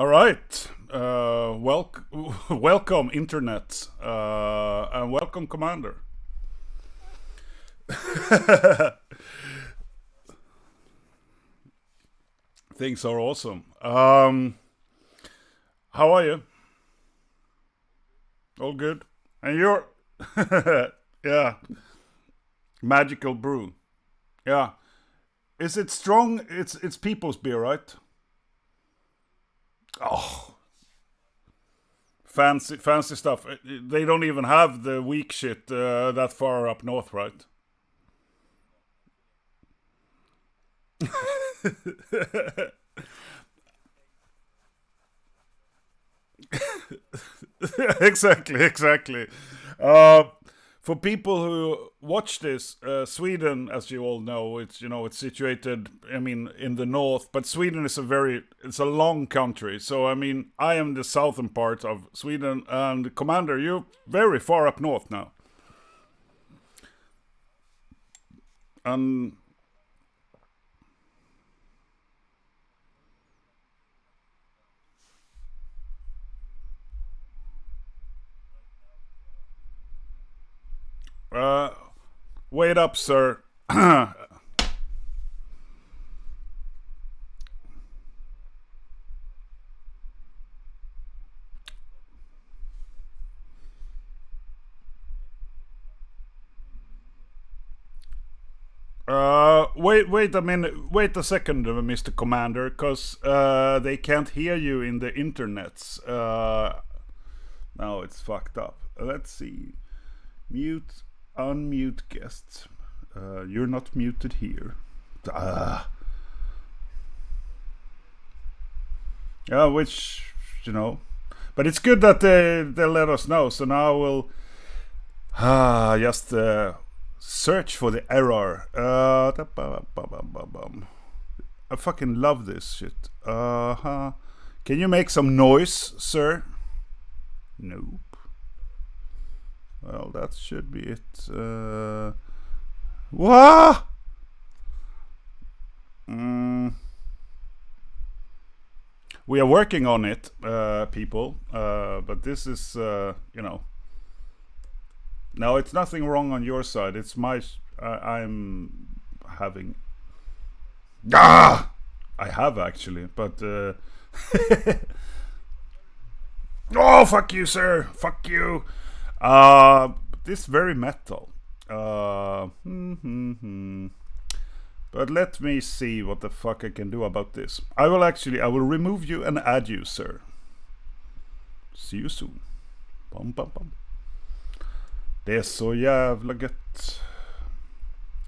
All right. Welcome, Internet, and welcome, Commander. Things are awesome. How are you? All good? And you're... yeah. Magical brew. Yeah. Is it strong? It's people's beer, right? Oh, fancy stuff. They don't even have the weak shit that far up north, right? exactly. For people who watch this, Sweden, as you all know, it's situated, in the north. But Sweden is it's a long country. So I am the southern part of Sweden, and Commander, you're very far up north now. And wait up, sir. Wait a minute. Wait a second, Mr. Commander, because they can't hear you in the internets. Now it's fucked up. Let's see. Mute, unmute guests. You're not muted here. Yeah, which, but it's good that they let us know. So now we'll just search for the error. I fucking love this shit. Can you make some noise, sir? Nope. Well, that should be it. What? We are working on it, people. But this is, No, it's nothing wrong on your side. It's I'm having... I have, actually, but... Oh, fuck you, sir! Fuck you! This very metal. But let me see what the fuck I can do about this. I will remove you and add you, sir. See you soon. Bum, bum, bum. Det är så jävla gött.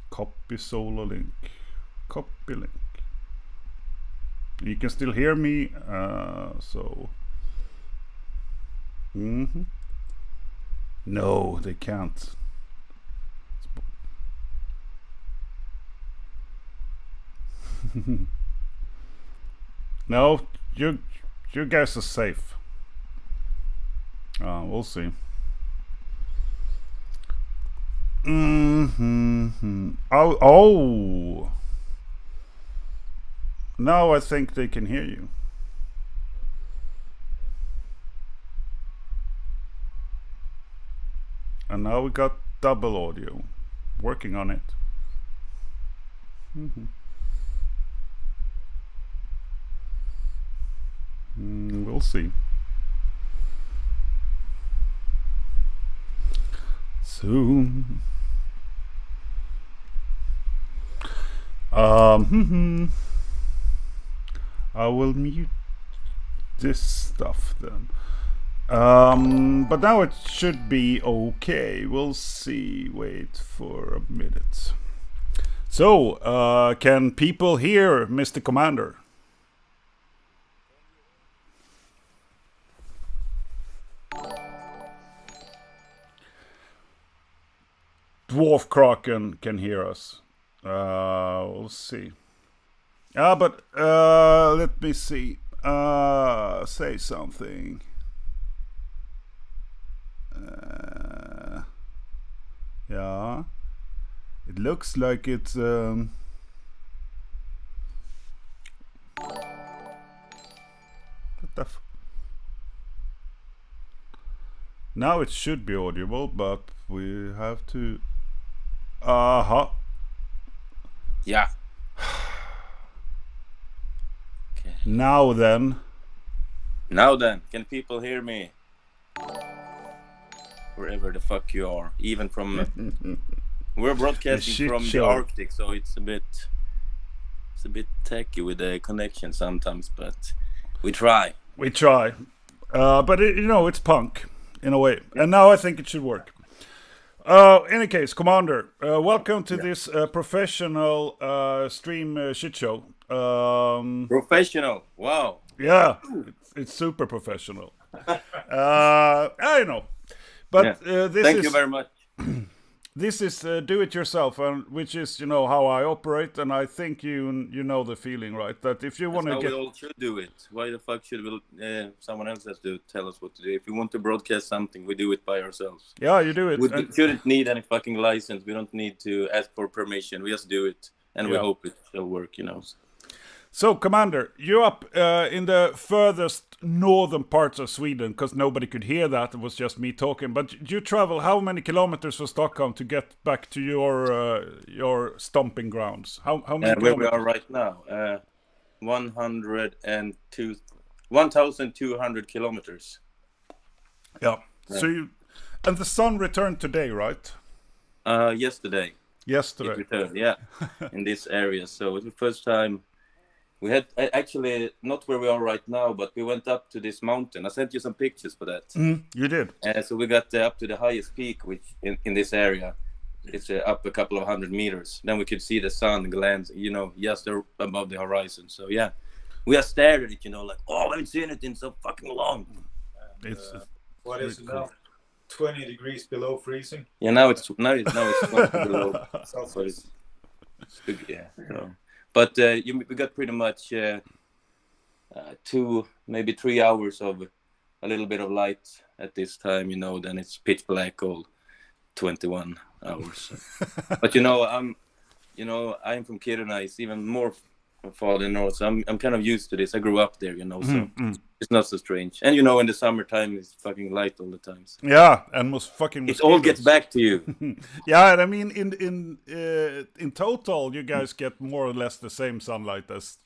Copy solo link. Copy link. You can still hear me, so... No, they can't. No, you guys are safe. We'll see. Oh. Now I think they can hear you. And now we got double audio. Working on it. We'll see. Soon. I will mute this stuff then. But now it should be okay. We'll see. Wait for a minute. So, can people hear Mr. Commander? Dwarf Kraken can hear us. We'll see. But let me see. Say something. Yeah. It looks like it's what the Now it should be audible, but we have to... Yeah. Okay. Now then, can people hear me? Wherever the fuck you are, even from... we're broadcasting from the Arctic, so it's a bit tacky with the connection sometimes, but we try. But it's punk in a way, and now I think it should work. In any case, Commander, welcome to this professional stream shit show. Professional, wow. Yeah, it's super professional. I know, but thank you very much. This is do it yourself, which is how I operate, and I think you know the feeling, right? That if you want to we all should do it. Why the fuck should someone else has to tell us what to do? If we want to broadcast something, we do it by ourselves. Yeah, you do it. We shouldn't need any fucking license. We don't need to ask for permission. We just do it, and we hope it will work. So, Commander, you're up in the furthest northern parts of Sweden, because nobody could hear that. It was just me talking. But you travel how many kilometers from Stockholm to get back to your stomping grounds? How many where we are right now? 1,200 kilometers. Yeah. So and the sun returned today, right? Yesterday. Yesterday. It returned, yeah, in this area. So it's the first time. We had actually not where we are right now, but we went up to this mountain. I sent you some pictures for that. You did. So we got up to the highest peak, which in this area, it's up a couple of 100 meters. Then we could see the sun glance, just above the horizon. So yeah, we are stared at it, like, oh, I haven't seen it in so fucking long. And, what is it now? 20 degrees below freezing. Yeah, now it's 20 below. Celsius. Yeah. So. But we got pretty much 2, maybe 3 hours of a little bit of light at this time, then it's pitch black all 21 hours. But I'm from Kiruna. It's even more farther north, so I'm kind of used to this. I grew up there, so it's not so strange. And in the summertime it's fucking light all the time. So. Yeah, and most fucking mosquitoes. It all gets back to you. Yeah, and I mean in total you guys get more or less the same sunlight as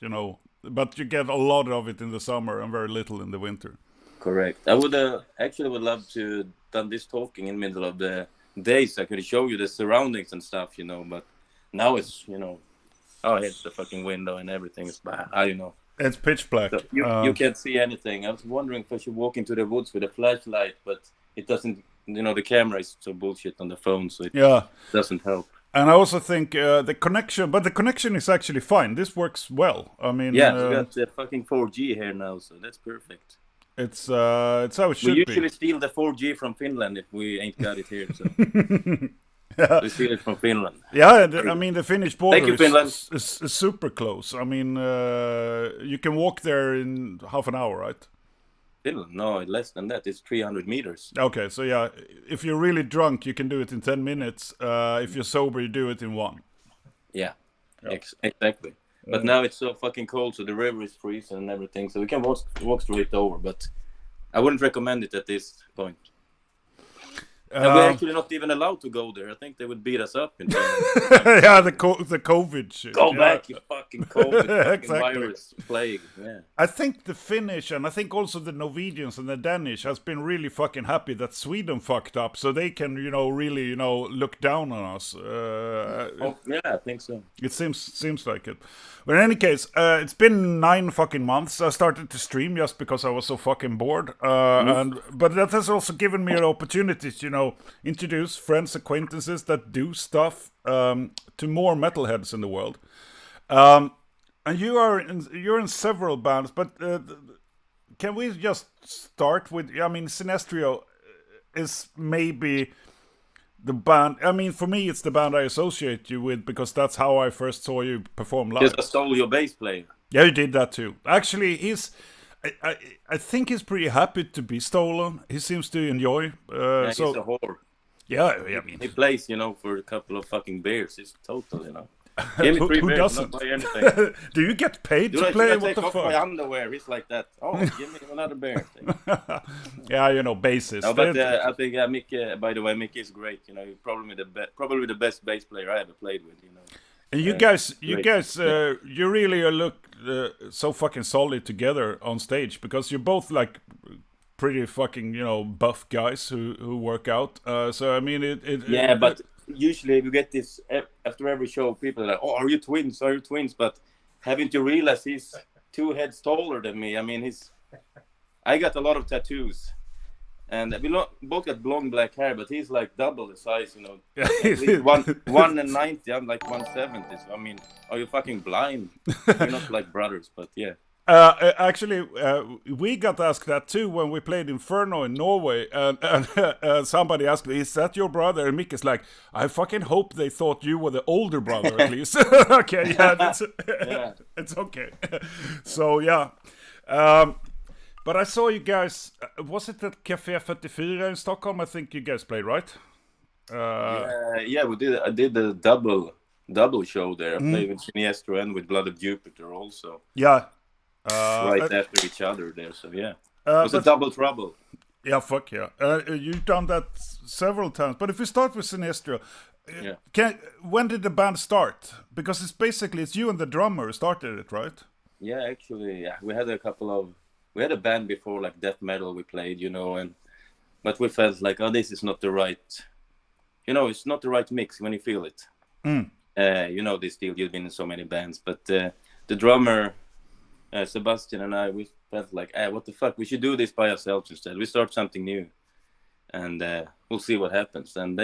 but you get a lot of it in the summer and very little in the winter. Correct. I would would love to done this talking in the middle of the day, so I could show you the surroundings and stuff, but now it's I hit the fucking window and everything is bad. It's pitch black. So you can't see anything. I was wondering if I should walk into the woods with a flashlight, but it doesn't. The camera is so bullshit on the phone, so it doesn't help. And I also think the connection is actually fine. This works well. I mean, we got the fucking 4G here now, so that's perfect. It's how it should be. We usually steal the 4G from Finland if we ain't got it here. So. We steal it from Finland. Yeah, I mean the Finnish border is super close. I mean, you can walk there in half an hour, right? Finland? No, less than that. It's 300 meters. Okay, so yeah, if you're really drunk, you can do it in 10 minutes. If you're sober, you do it in 1. Yeah. Exactly. But now it's so fucking cold, so the river is freezing and everything, so we can walk straight over, but I wouldn't recommend it at this point. And we're actually not even allowed to go there. I think they would beat us up. Yeah, the COVID shit. Go back, you fucking COVID, fucking virus, plague. Yeah. I think the Finnish and I think also the Norwegians and the Danish has been really fucking happy that Sweden fucked up, so they can, really, look down on us. Yeah, I think so. It seems like it. But in any case, it's been 9 fucking months. I started to stream just because I was so fucking bored. But that has also given me an opportunity to, introduce friends, acquaintances that do stuff to more metalheads in the world. And you're in several bands, but can we just start with? I mean, Siniestro is maybe the band. I mean, for me, it's the band I associate you with because that's how I first saw you perform live. Yes, I stole your bass player. Yeah, you did that too. Actually, I think he's pretty happy to be stolen. He seems to enjoy. Yeah, he's a whore. Yeah, I mean, he plays, for a couple of fucking beers. It's total, Give me Who 3 beers, doesn't? not buy anything. Do you get paid to Should play? I What take the off my fuck? underwear? He's like that. Oh, give me another beer. Yeah, you know, bassist. No, but I think Mickey. By the way, Mickey is great. You know, he's probably the best bass player I ever played with. You know. And you guys, you really look so fucking solid together on stage, because you're both like pretty fucking, you know, buff guys who work out. So I mean, But usually we get this after every show. People are like, "Oh, are you twins? Are you twins?" But haven't you realized he's 2 heads taller than me? I mean, I got a lot of tattoos. And we both got blonde black hair, but he's like double the size, you know. At least 190, I'm like 170. So I mean, are you fucking blind? We're not like brothers, but yeah. Actually, we got asked that too when we played Inferno in Norway, and somebody asked me, "Is that your brother?" And Mick is like, "I fucking hope they thought you were the older brother at least." Okay, yeah, it's okay. So yeah. But I saw you guys, was it at Café 44 in Stockholm? I think you guys played, right? Yeah, we did. I did a double show there. I played with Siniestro and with Blood of Jupiter also. Yeah. Right after each other there, so yeah. It was a double trouble. Yeah, fuck yeah. You've done that several times. But if we start with Siniestro, when did the band start? Because it's you and the drummer who started it, right? Yeah, actually, yeah. We had a band before, like death metal we played, you know, but we felt like, oh, this is not the right, you know, it's not the right mix when you feel it. You know this deal, you've been in so many bands, but the drummer, Sebastian and I, we felt like, what the fuck, we should do this by ourselves instead. We start something new, and we'll see what happens. And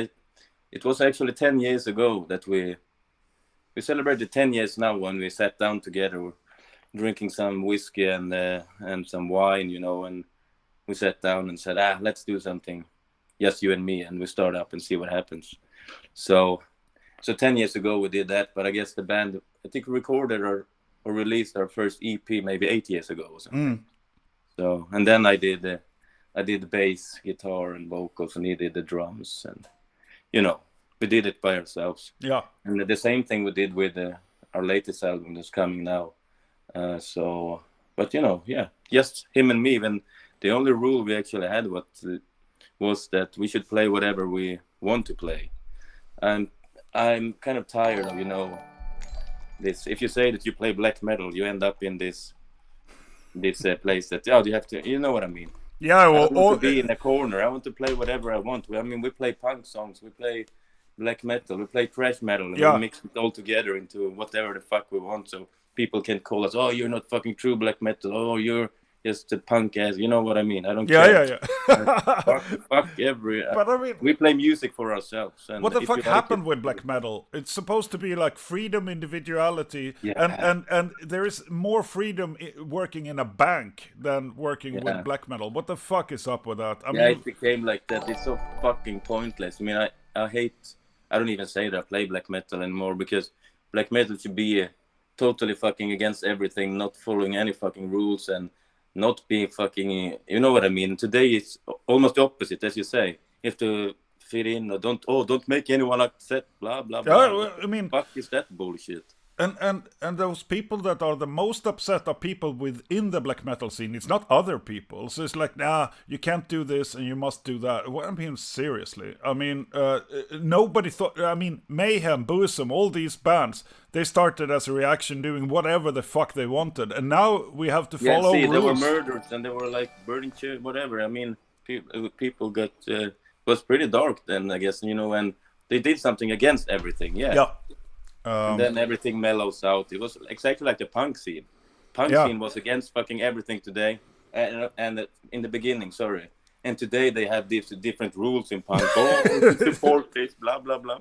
it was actually 10 years ago that we celebrated 10 years now when we sat down together, drinking some whiskey and some wine, you know, and we sat down and said, let's do something, just you and me, and we start up and see what happens. So 10 years ago we did that, but I guess the band, I think, recorded or released our first EP maybe 8 years ago or something. So, and then I did the bass, guitar, and vocals, and he did the drums, and you know, we did it by ourselves. Yeah. And the same thing we did with our latest album that's coming now. But you know, yeah, just him and me. And the only rule we actually had was that we should play whatever we want to play. And I'm kind of tired of, you know, this. If you say that you play black metal, you end up in this place that you have to. You know what I mean? Yeah. Well, I don't want to be in a corner. I want to play whatever I want. I mean, we play punk songs. We play black metal. We play thrash metal, and we mix it all together into whatever the fuck we want. So people can call us, oh, you're not fucking true black metal. Oh, you're just a punk ass. You know what I mean? I don't care. Fuck every... but I mean, we play music for ourselves. And what the fuck happened with black metal? It's supposed to be like freedom, individuality, and there is more freedom working in a bank than working with black metal. What the fuck is up with that? I mean, it became like that. It's so fucking pointless. I mean, I hate... I don't even say that I play black metal anymore, because black metal should be... totally fucking against everything, not following any fucking rules, and not being fucking, you know what I mean? Today it's almost the opposite, as you say. You have to fit in, or don't make anyone upset, blah blah blah. I mean, fuck is that bullshit? And those people that are the most upset are people within the black metal scene. It's not other people. So it's like, you can't do this and you must do that. Well, I mean, seriously. I mean, nobody thought... I mean, Mayhem, Bosom, all these bands, they started as a reaction doing whatever the fuck they wanted. And now we have to follow rules. They were murdered and they were like burning church, whatever. I mean, people got... was pretty dark then, I guess, you know, and they did something against everything, yeah. And then everything mellows out. It was exactly like the punk scene. Scene was against fucking everything today, and in the beginning, sorry. And today they have these different rules in punk. Oh, support this, blah blah blah.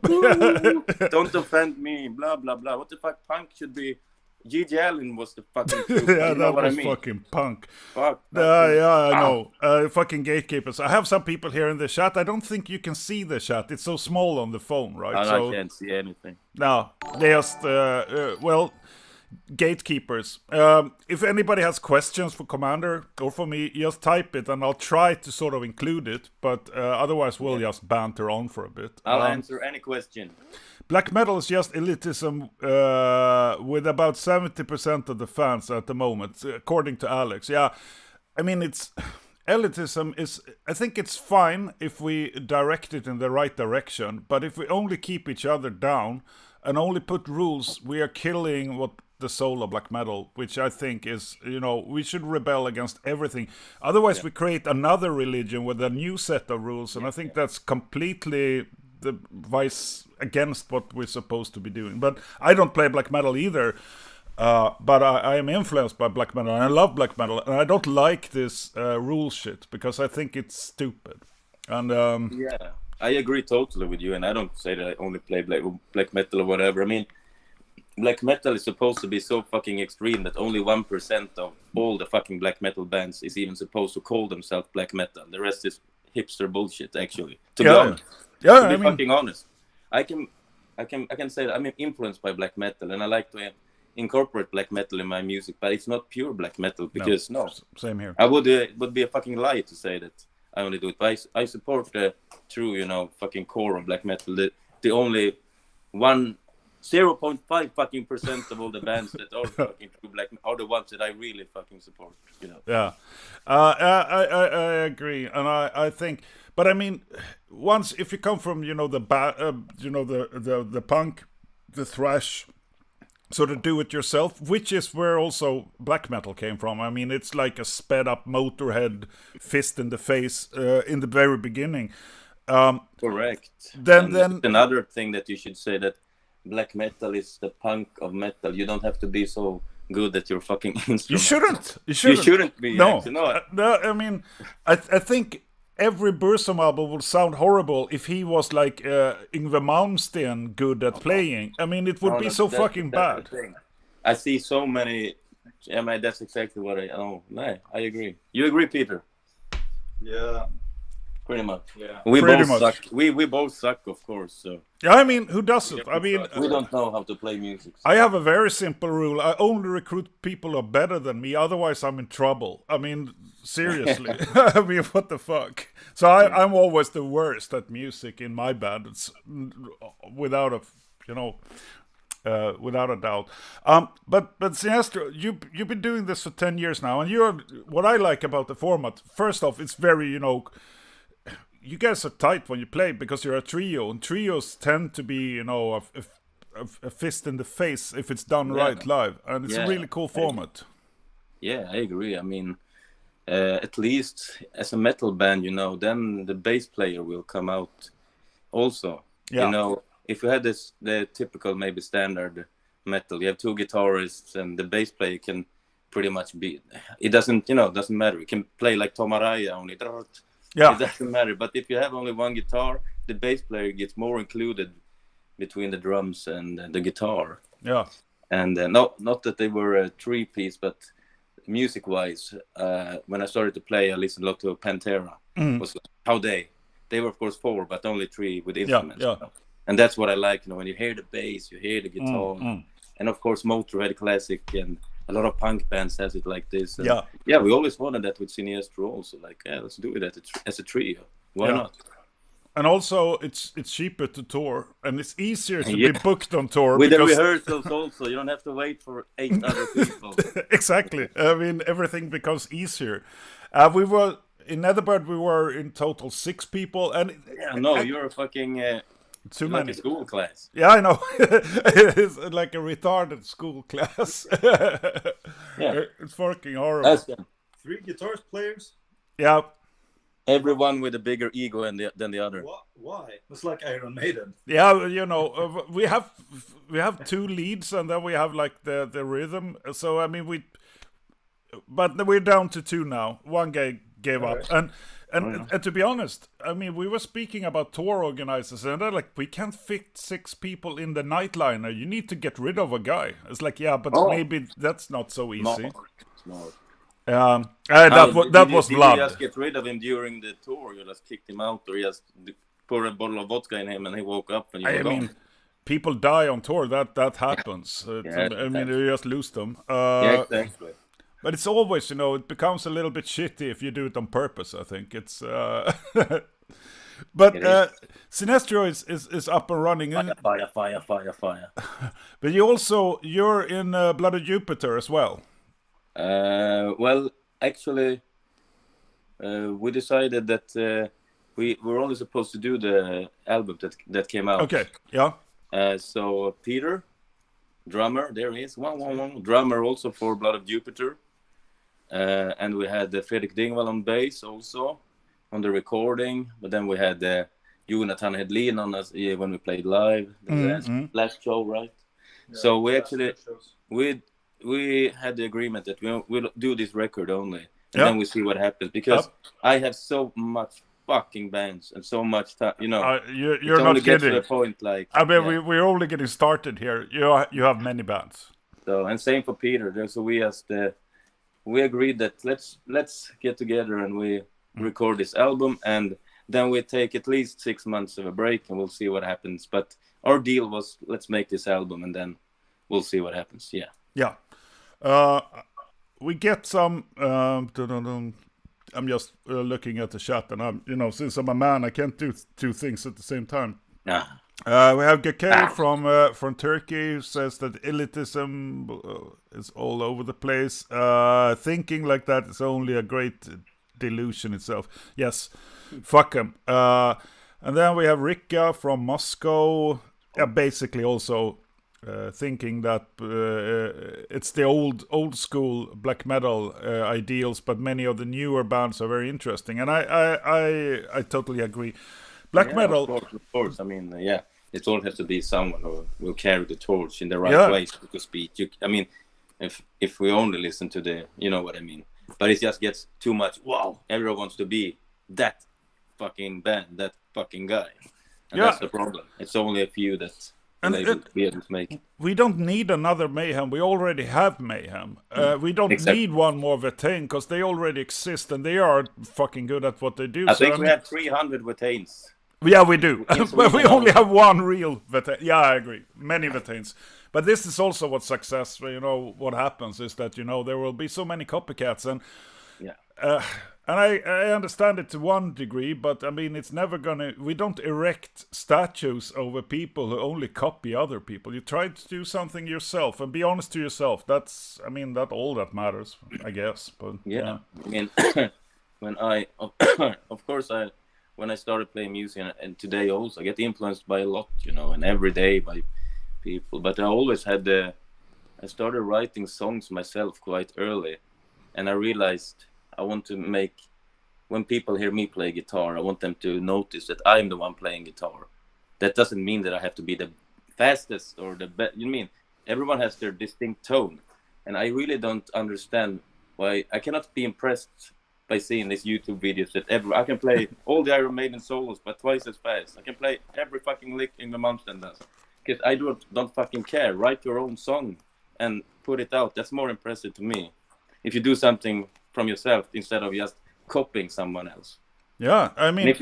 Don't offend me, blah blah blah. What the fuck? Punk should be. G.G. Allen was the fucking truth. You know what I mean? Fucking punk. Fuck. I know. Fucking gatekeepers. I have some people here in the chat. I don't think you can see the chat. It's so small on the phone, right? I can't see anything. No, they just, well, gatekeepers. If anybody has questions for Commander or for me, just type it and I'll try to sort of include it. But otherwise, we'll just banter on for a bit. I'll answer any question. Black metal is just elitism with about 70% of the fans at the moment, according to Alex. Yeah, I mean, elitism is, I think it's fine if we direct it in the right direction, but if we only keep each other down and only put rules, we are killing what the soul of black metal, which I think is, we should rebel against everything. Otherwise, we create another religion with a new set of rules, and I think that's completely the vice against what we're supposed to be doing. But I don't play black metal either. But I am influenced by black metal, and I love black metal, and I don't like this rule shit, because I think it's stupid. And yeah, I agree totally with you, and I don't say that I only play black metal or whatever. I mean, black metal is supposed to be so fucking extreme that only 1% of all the fucking black metal bands is even supposed to call themselves black metal. The rest is hipster bullshit, actually. To be honest. Yeah, to be fucking honest. I can say that I'm influenced by black metal, and I like to incorporate black metal in my music, but it's not pure black metal, because same here. I would it would be a fucking lie to say that I only do it. But I support the true, fucking core of black metal. The only 0.5 fucking % of all the bands that are fucking true black metal are the ones that I really fucking support. Yeah, I agree, and I think, but I mean, once if you come from the punk, the thrash, sort of do it yourself, which is where also black metal came from. I mean, it's like a sped up Motorhead, fist in the face in the very beginning. Correct. Then another thing that you should say, that black metal is the punk of metal. You don't have to be so good at your fucking instrument. You shouldn't. You shouldn't be. No. No. I mean, I think every Burzum album would sound horrible if he was like Yngwie Malmsteen good at playing. I mean, it would be so fucking bad. I see so many. I mean, that's exactly what I. Oh, no, I agree. You agree, Peter? Yeah. Pretty much. Yeah. We Pretty both much. suck. We both suck, of course. So. Yeah, I mean, who doesn't? I mean, we don't know how to play music. I have a very simple rule. I only recruit people who are better than me. Otherwise, I'm in trouble. I mean, seriously. I mean, what the fuck? So I'm always the worst at music in my band. It's without a doubt. But Siniestro, you've been doing this for 10 years now, and what I like about the format. First off, it's very you guys are tight when you play because you're a trio, and trios tend to be a fist in the face if it's done right live, and it's a really cool format. Yeah, I agree. I mean, at least as a metal band, then the bass player will come out also. Yeah. If you had the typical maybe standard metal, you have two guitarists and the bass player can pretty much be. It doesn't matter. You can play like Tom Araya only. Yeah. It doesn't matter. But if you have only one guitar, the bass player gets more included between the drums and the guitar. Yeah. And not that they were a three-piece, but music-wise, when I started to play, I listened a lot to Pantera. Was how they were, of course, four, but only three with instruments. Yeah. And that's what I like, when you hear the bass, you hear the guitar. And of course, Motorhead classic, and a lot of punk bands has it like this. And yeah, we always wanted that with Siniestro also. Like, let's do it as a trio. Why not? And also, it's cheaper to tour, and it's easier to be booked on tour. With the rehearsals also, you don't have to wait for 8 other people. Exactly. I mean, everything becomes easier. We were in Netherbird. We were in total 6 people, and you're a fucking. Too like many. A school class. Yeah, I know. It's like a retarded school class. Yeah. It's fucking horrible. 3 guitar players? Yeah. Everyone with a bigger ego than the other. Why? It's like Iron Maiden. Yeah, we have 2 leads, and then we have like the rhythm. So I mean, but we're down to 2 now. One guy gave up, and to be honest, I mean, we were speaking about tour organizers, and they're like, we can't fit 6 people in the nightliner. You need to get rid of a guy. It's like, yeah, but maybe that's not so easy. Smart. That was Vlad. You just get rid of him during the tour? You just kicked him out, or you just pour a bottle of vodka in him and he woke up and you were gone? people die on tour. That happens. I mean, you just lose them. Yeah, exactly. But it's always, you know, it becomes a little bit shitty if you do it on purpose. I think it's. But Siniestro is up and running. Fire. But you're in Blood of Jupiter as well. Well, actually, we decided that we were only supposed to do the album that came out. Okay, yeah. So Peter, drummer, there he is, drummer also for Blood of Jupiter. And we had Fredrik Dingvall on bass also on the recording. But then we had Jonathan Hedlin on us when we played live, the last show, right? Yeah, so we actually, we had the agreement that we'll do this record only. And then we see what happens. Because I have so much fucking bands and so much time, you know. You're not kidding. To the point, like, I mean, we're only getting started here. You have many bands. So, and same for Peter. So we agreed that let's get together and we record this album, and then we take at least 6 months of a break and we'll see what happens. But our deal was, let's make this album and then we'll see what happens. Yeah. We get some. I'm just looking at the chat, and I'm, you know, since I'm a man, I can't do two things at the same time. We have Gakay from Turkey, who says that elitism is all over the place. Thinking like that is only a great delusion itself. Yes, fuck him. And then we have Rika from Moscow, basically also thinking that it's the old school black metal ideals, but many of the newer bands are very interesting, and I totally agree. Black metal, of course. I mean, it all has to be someone who will carry the torch in the right way, so to speak. I mean, if we only listen to the, you know what I mean. But it just gets too much. Wow, everyone wants to be that fucking band, that fucking guy, and that's the problem. It's only a few that. We don't need another Mayhem. We already have Mayhem. We don't need one more Vetain, because they already exist and they are fucking good at what they do. I think we have 300 Vetains. Yeah, we do. But we only have one real Vetain. Yeah, I agree. Many Vetains. But this is also what success, you know, what happens is that, you know, there will be so many copycats. And and I understand it to one degree, but I mean, it's never gonna. We don't erect statues over people who only copy other people. You try to do something yourself and be honest to yourself. That's, I mean, that's all that matters, I guess. But I mean, when when I started playing music, and today also, I get influenced by a lot, you know, and every day by people. But I always had I started writing songs myself quite early, and I realized. I want to make, when people hear me play guitar, I want them to notice that I'm the one playing guitar. That doesn't mean that I have to be the fastest or the best. You mean, everyone has their distinct tone. And I really don't understand why I cannot be impressed by seeing these YouTube videos that I can play all the Iron Maiden solos, but twice as fast. I can play every fucking lick in the Malmsteen does. Because I don't fucking care. Write your own song and put it out. That's more impressive to me. If you do something from yourself instead of just copying someone else. Yeah, I mean, and if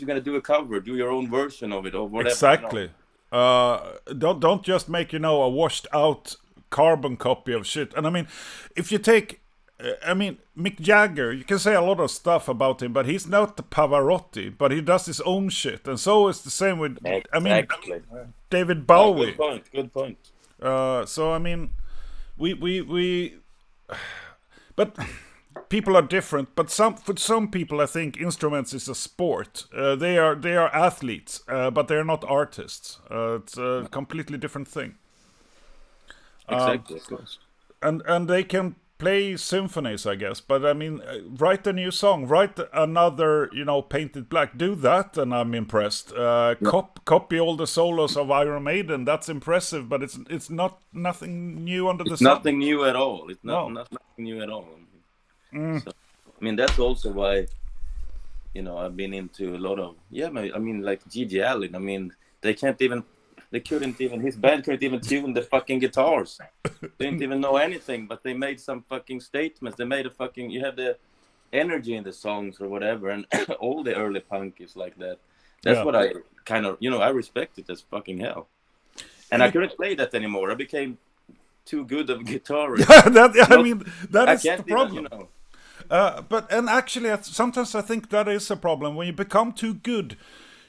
you're gonna do a cover, do your own version of it or whatever. Exactly. You know. Don't just make, you know, a washed out carbon copy of shit. And I mean, if you take, I mean, Mick Jagger, you can say a lot of stuff about him, but he's not the Pavarotti, but he does his own shit, and so is the same with, I mean, David Bowie. Good point. So I mean, we but. People are different, but for some people, I think instruments is a sport. They are athletes, but they're not artists. It's a completely different thing. Exactly, of course. And they can play symphonies, I guess. But I mean, write a new song, write another, you know, Painted Black. Do that, and I'm impressed. Copy all the solos of Iron Maiden. That's impressive, but it's nothing new under the sun. Nothing new at all. It's nothing new at all. So, I mean, that's also why, you know, I've been into a lot of, I mean, like Gigi Allen. I mean, his band couldn't even tune the fucking guitars. They didn't even know anything, but they made some fucking statements. They made you have the energy in the songs or whatever, and all the early punk is like that. That's what I kind of, you know, I respect it as fucking hell. And I couldn't play that anymore. I became too good of a guitarist. I mean, that is the problem. Even, And actually, sometimes I think that is a problem. When you become too good,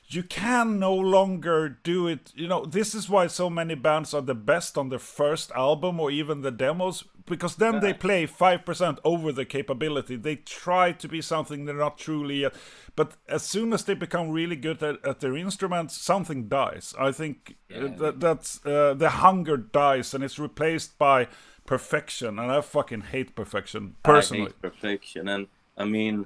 you can no longer do it. You know, this is why so many bands are the best on their first album or even the demos, because then they play 5% over the capability. They try to be something they're not truly yet. But as soon as they become really good at their instruments, something dies. I think that's the hunger dies, and it's replaced by perfection. And I fucking hate perfection, personally. I hate perfection. And I mean,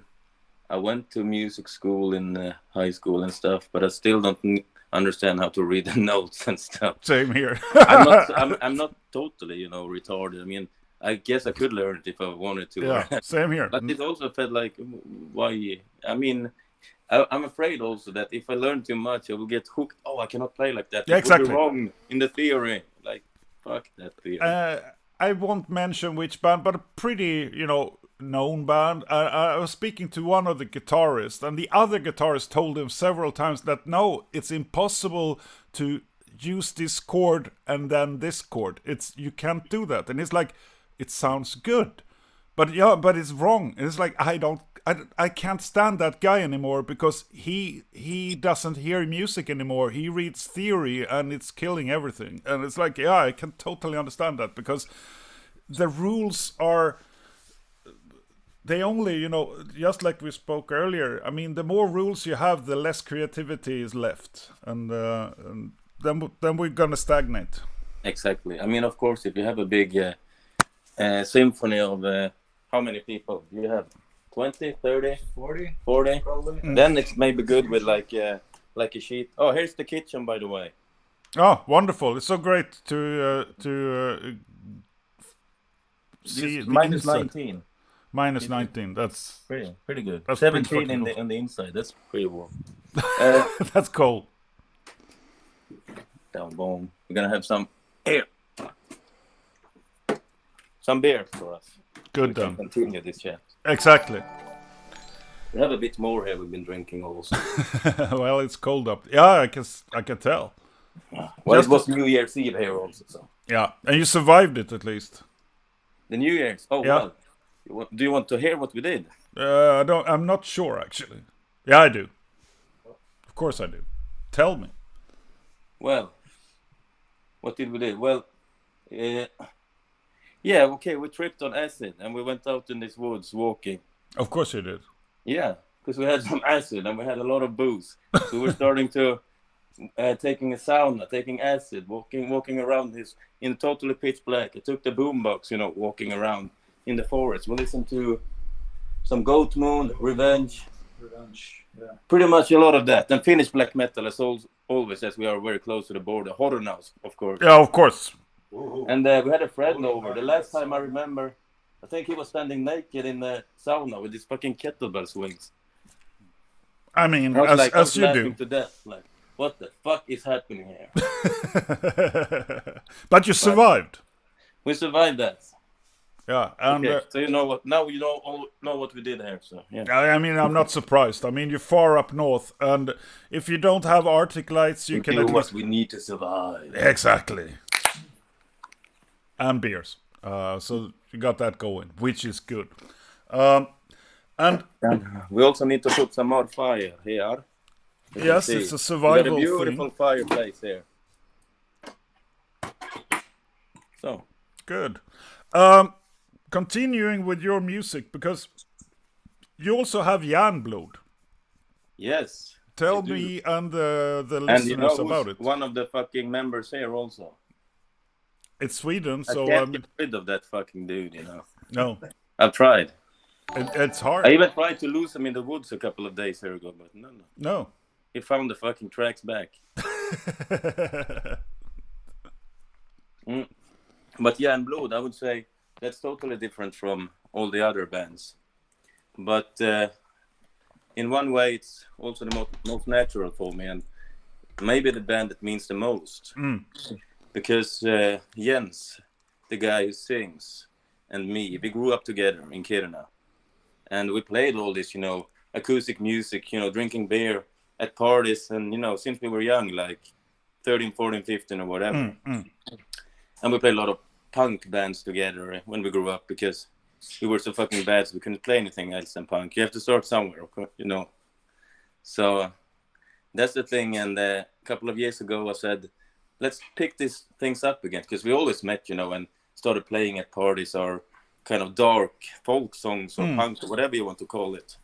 I went to music school in high school and stuff, but I still don't understand how to read the notes and stuff. Same here. I'm not totally, you know, retarded. I mean, I guess I could learn it if I wanted to. Yeah, same here. But it also felt like, why? I mean, I'm afraid also that if I learn too much, I will get hooked. Oh, I cannot play like that. Yeah, exactly. It would be wrong in the theory. Like, fuck that theory. I won't mention which band, but a pretty, you know, known band. I was speaking to one of the guitarists, and the other guitarist told him several times that no, it's impossible to use this chord and then this chord. You can't do that. And it's like, it sounds good, but it's wrong. It's like I can't stand that guy anymore because he doesn't hear music anymore. He reads theory and it's killing everything. And it's like, yeah, I can totally understand that, because the rules are, they only, you know, just like we spoke earlier, I mean, the more rules you have, the less creativity is left. And then we're gonna stagnate. Exactly. I mean, of course, if you have a big symphony of how many people do you have? 20, 30, 40? Probably. Then it's maybe good with like a sheet. Oh, here's the kitchen, by the way. Oh, wonderful. It's so great to see it. Minus 19. Minus 19. That's pretty good. That's 17 on the inside. That's pretty warm. That's cold. Down bone. We're gonna have some here. Some beer for us. Good. We can continue this chat. Exactly. We have a bit more here. We've been drinking also. Well, it's cold up. Yeah, I can tell. Well, it was New Year's Eve here also. So. Yeah, and you survived it at least. The New Year's. Oh yeah. Well. Do you want to hear what we did? I'm not sure actually. Yeah, I do. Of course I do. Tell me. Well, what did we do? Well, yeah, okay, we tripped on acid and we went out in these woods walking. Of course you did. Yeah, because we had some acid and we had a lot of booze. So we're starting to taking a sauna, taking acid, walking around this in totally pitch black. I took the boombox, you know, walking around in the forest. We listened to some Goat Moon, Revenge. Yeah. Pretty much a lot of that. And Finnish black metal, as always, as we are very close to the border. Horror now, of course. Yeah, of course. And we had a friend over. The last time I remember, I think he was standing naked in the sauna with his fucking kettlebell swings. I mean, I as you do. To death. Like, what the fuck is happening here? But you survived. We survived that. Yeah, and okay, so you know what? Now you know what we did here. So yeah. I mean, I'm not surprised. I mean, you're far up north, and if you don't have Arctic lights, you can do what we need to survive. Exactly. And beers. So you got that going, which is good. And we also need to put some more fire here. Yes, it's a survival thing. We got a beautiful fireplace here. So good. Continuing with your music, because you also have Järnblod. Yes. Tell me and the listeners about it. One of the fucking members here also. It's Sweden, so I can't get rid of that fucking dude, you know. No. I've tried. It's hard. I even tried to lose him in the woods a couple of days ago, but no. He found the fucking tracks back. But Järnblod, I would say that's totally different from all the other bands. But in one way, it's also the most natural for me, and maybe the band that means the most. Because Jens, the guy who sings, and me, we grew up together in Kiruna. And we played all this, you know, acoustic music, you know, drinking beer at parties. And, you know, since we were young, like 13, 14, 15 or whatever. And we played a lot of punk bands together when we grew up because we were so fucking bad, so we couldn't play anything else than punk. You have to start somewhere, of course, you know. So that's the thing. And a couple of years ago, I said, let's pick these things up again, because we always met, you know, and started playing at parties or kind of dark folk songs or punk or whatever you want to call it.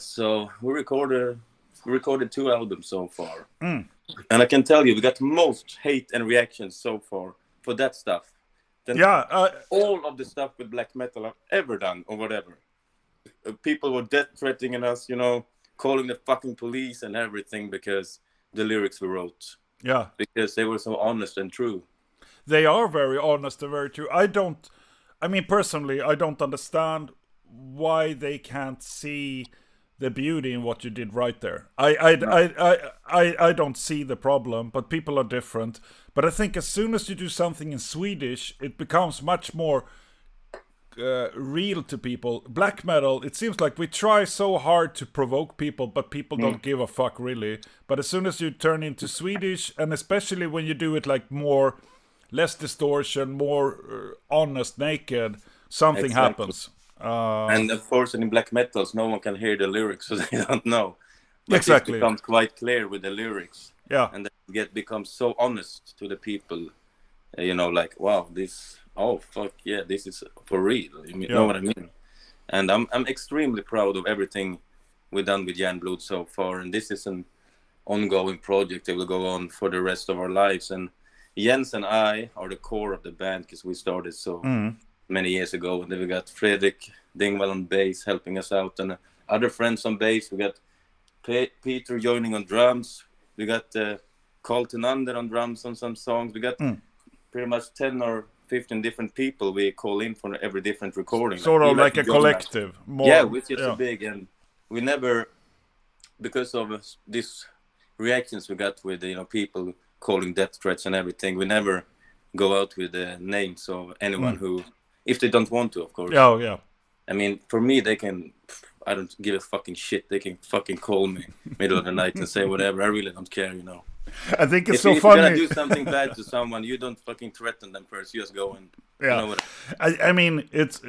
So we recorded 2 albums so far. And I can tell you, we got most hate and reactions so far for that stuff than all of the stuff with black metal I've ever done or whatever. People were death threatening us, you know, calling the fucking police and everything because the lyrics we wrote. Yeah. Because they were so honest and true. They are very honest and very true. I mean, personally, I don't understand why they can't see the beauty in what you did right there. I don't see the problem, but people are different. But I think as soon as you do something in Swedish, it becomes much more real to people. Black metal, it seems like we try so hard to provoke people, but people don't give a fuck really. But as soon as you turn into Swedish, and especially when you do it like more, less distortion, more honest, naked, something happens. And of course, in black metals, no one can hear the lyrics, so they don't know. But exactly. It becomes quite clear with the lyrics. Yeah. And they becomes so honest to the people, you know, like, wow, this, oh, fuck, yeah, this is for real. You know what I mean? And I'm extremely proud of everything we've done with Järnblod so far. And this is an ongoing project that will go on for the rest of our lives. And Jens and I are the core of the band because we started so many years ago. And then we got Fredrik Dingwall on bass helping us out, and other friends on bass. We got Peter joining on drums. We got Carl Tenander on drums on some songs. We got pretty much 10 or 15 different people we call in for every different recording. Sort of like a collective. More, yeah, which is so big. And we never, because of these reactions we got with, you know, people calling death threats and everything, we never go out with the names of anyone who, if they don't want to, of course. Oh, yeah. I mean, for me, they can, I don't give a fucking shit. They can fucking call me middle of the night and say whatever. I really don't care, you know. I think it's if funny. If you're gonna do something bad to someone, you don't fucking threaten them first. You just go and, you know what I mean, it's,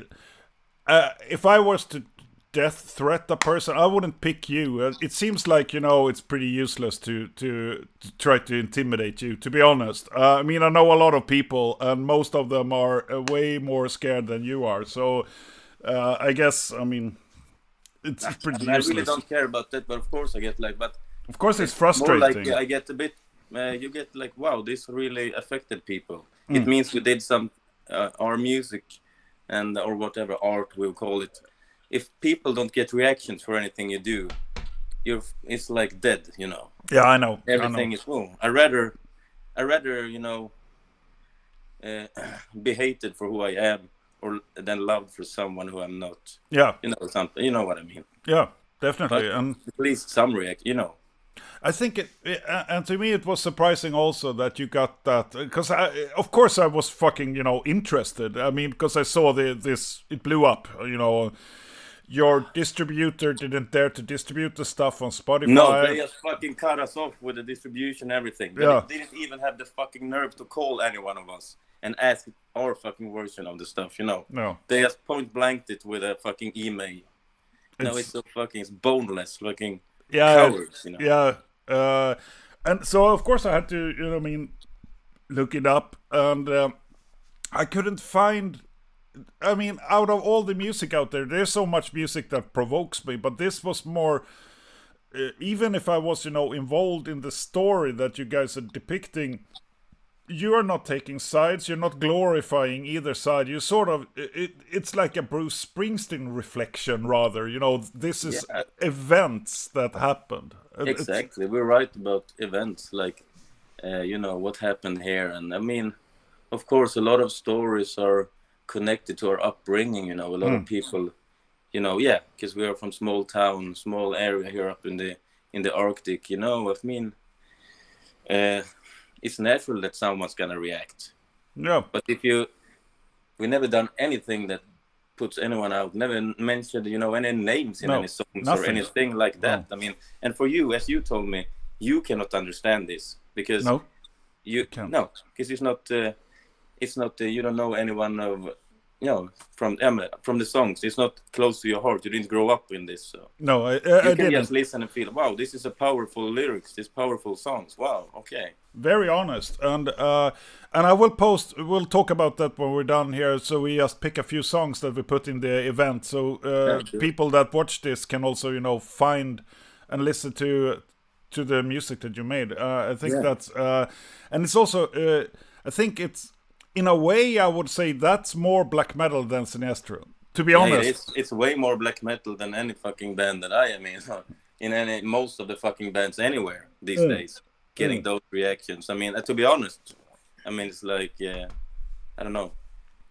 if I was to death threat a person, I wouldn't pick you. It seems like, you know, it's pretty useless to try to intimidate you, to be honest. I mean, I know a lot of people, and most of them are way more scared than you are. So I guess, I mean, it's pretty useless. I really don't care about that, but of course I get like, but of course it's frustrating. More like I get a bit, you get like, wow, this really affected people. It means we did some our music and or whatever art we'll call it. If people don't get reactions for anything you do, it's like dead, you know. Yeah, I know. Everything is boom. I rather, you know, be hated for who I am, or than loved for someone who I'm not. Yeah. You know something. You know what I mean. Yeah, definitely. But and at least some react. You know. I think and to me it was surprising also that you got that, because of course I was fucking, you know, interested. I mean, because I saw this, it blew up, you know. Your distributor didn't dare to distribute the stuff on Spotify. No, they just fucking cut us off with the distribution and everything. They didn't even have the fucking nerve to call any one of us and ask our fucking version of the stuff, you know. No. They just point blanked it with a fucking email. It's so fucking boneless looking cowards, you know. Yeah. And so, of course, I had to, you know, I mean, look it up. And I couldn't find... I mean, out of all the music out there, there's so much music that provokes me, but this was more, even if I was, you know, involved in the story that you guys are depicting, you are not taking sides, you're not glorifying either side, you sort of, it's like a Bruce Springsteen reflection rather, you know, this is events that happened. Exactly, we're right about events, like, you know, what happened here, and I mean, of course, a lot of stories are connected to our upbringing, you know. A lot of people, you know, because we are from small town, small area here up in the Arctic, you know. I mean, it's natural that someone's gonna react. Yeah. But we never done anything that puts anyone out, never mentioned, you know, any names in any songs or anything like that. I mean, and for you, as you told me, you cannot understand this. because No, you can't. no, because it's not you don't know anyone of from the songs. It's not close to your heart. You didn't grow up in this, so No, I you can didn't. just listen and feel, wow, this is a powerful lyrics, this powerful songs. Wow, okay. Very honest, and I will post. We'll talk about that when we're done here. So we just pick a few songs that we put in the event, so Sure. people that watch this can also find and listen to the music that you made. I think that's and it's also I think it's in a way I would say that's more black metal than Siniestro. To be honest, it's way more black metal than any fucking band that I am in most of the fucking bands anywhere these days. Getting those reactions. I mean, to be honest, I mean it's like I don't know.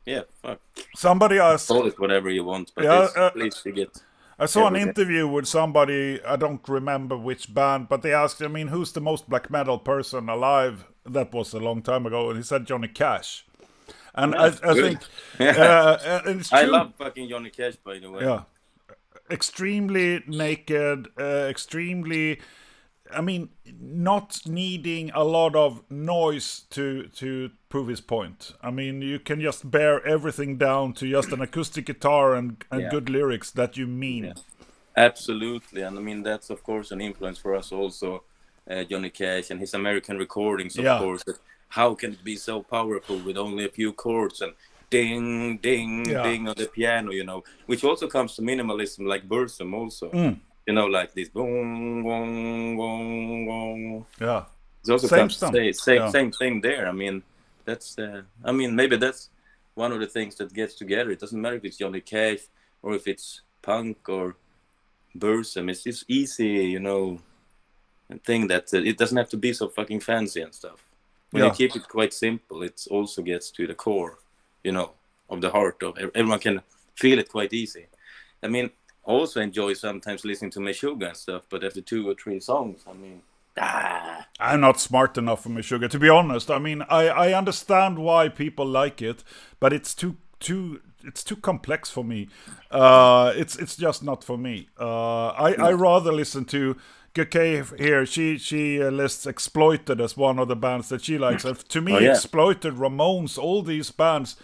Yeah, fuck. somebody asked. Call it whatever you want, but at least you get. I saw an everything. interview with somebody, I don't remember which band, but they asked, I mean, who's the most black metal person alive? That was a long time ago, and he said Johnny Cash. And I think and it's true. I love fucking Johnny Cash, by the way. Yeah. Extremely naked, extremely, I mean, not needing a lot of noise to prove his point. I mean, you can just bear everything down to just an acoustic guitar and good lyrics that you mean. Yeah. Absolutely, and I mean that's of course an influence for us also, Johnny Cash and his American recordings, of course. That how can it be so powerful with only a few chords and ding, ding, ding on the piano, which also comes to minimalism, like Burzum also. Like this boom, boom, boom, boom. Yeah. It's also Same comes stuff. Same thing there. I mean, that's. I mean, maybe that's one of the things that gets together. It doesn't matter if it's Johnny Cash or if it's punk or Burzum. It's just easy, thing that it doesn't have to be so fucking fancy and stuff. When you keep it quite simple, it also gets to the core, of the heart of everyone can feel it quite easy. I mean, I also enjoy sometimes listening to Meshuggah and stuff, but after 2 or 3 songs, I mean, I'm not smart enough for Meshuggah, to be honest. I mean, I understand why people like it, but it's too complex for me. It's just not for me. I rather listen to GK here. She lists Exploited as one of the bands that she likes. And to me, Exploited, Ramones, all these bands.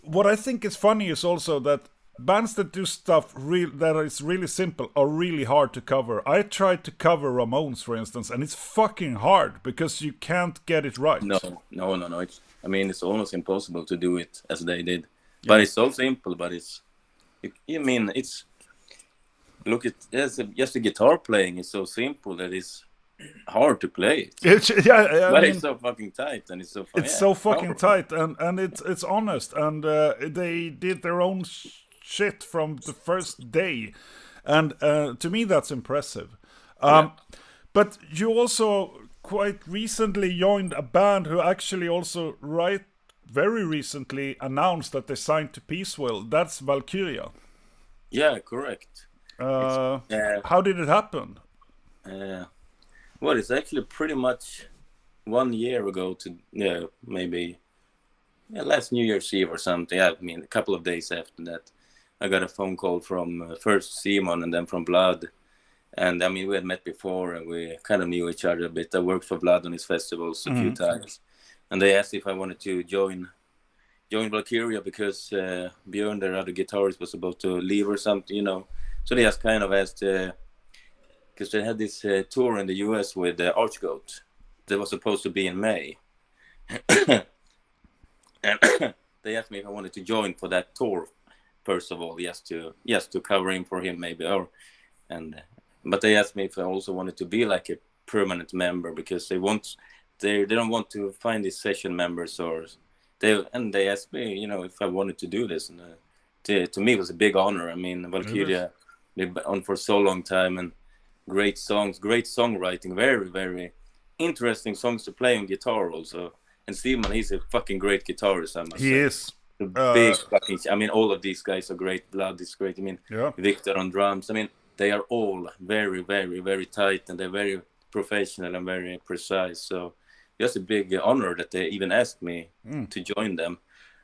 What I think is funny is also that bands that do stuff that is really simple are really hard to cover. I tried to cover Ramones, for instance, and it's fucking hard because you can't get it right. No. It's almost impossible to do it as they did. But it's so simple. But look at just the guitar playing is so simple that it's hard to play it. It's so fucking tight and it's so fun. It's so fucking tight and it's honest and they did their own shit from the first day, and to me that's impressive. But you also quite recently joined a band who actually also very recently announced that they signed to Peaceville. That's Valkyria. Yeah, correct. How did it happen? Well, it's actually pretty much 1 year ago to maybe last New Year's Eve or something. I mean, a couple of days after that, I got a phone call from first Simon and then from Blood. And I mean, we had met before and we kind of knew each other a bit. I worked for Blood on his festivals a few times. And they asked if I wanted to join Valkyria because Björn, their other guitarist, was about to leave or something, So they just kind of asked, because they had this tour in the US with Archgoat that was supposed to be in May. And they asked me if I wanted to join for that tour, first of all, just to cover in for him maybe. But they asked me if I also wanted to be like a permanent member because they don't want to find these session members they asked me, if I wanted to do this. And to me, it was a big honor. I mean, Valkyria, they've been on for so long time and great songs, great songwriting, very, very interesting songs to play on guitar also. And Simon, he's a fucking great guitarist, I must say. He is. Big fucking, I mean, all of these guys are great. Blood is great. I mean, Victor on drums. I mean, they are all very, very, very tight and they're very professional and very precise. So just a big honor that they even asked me to join them.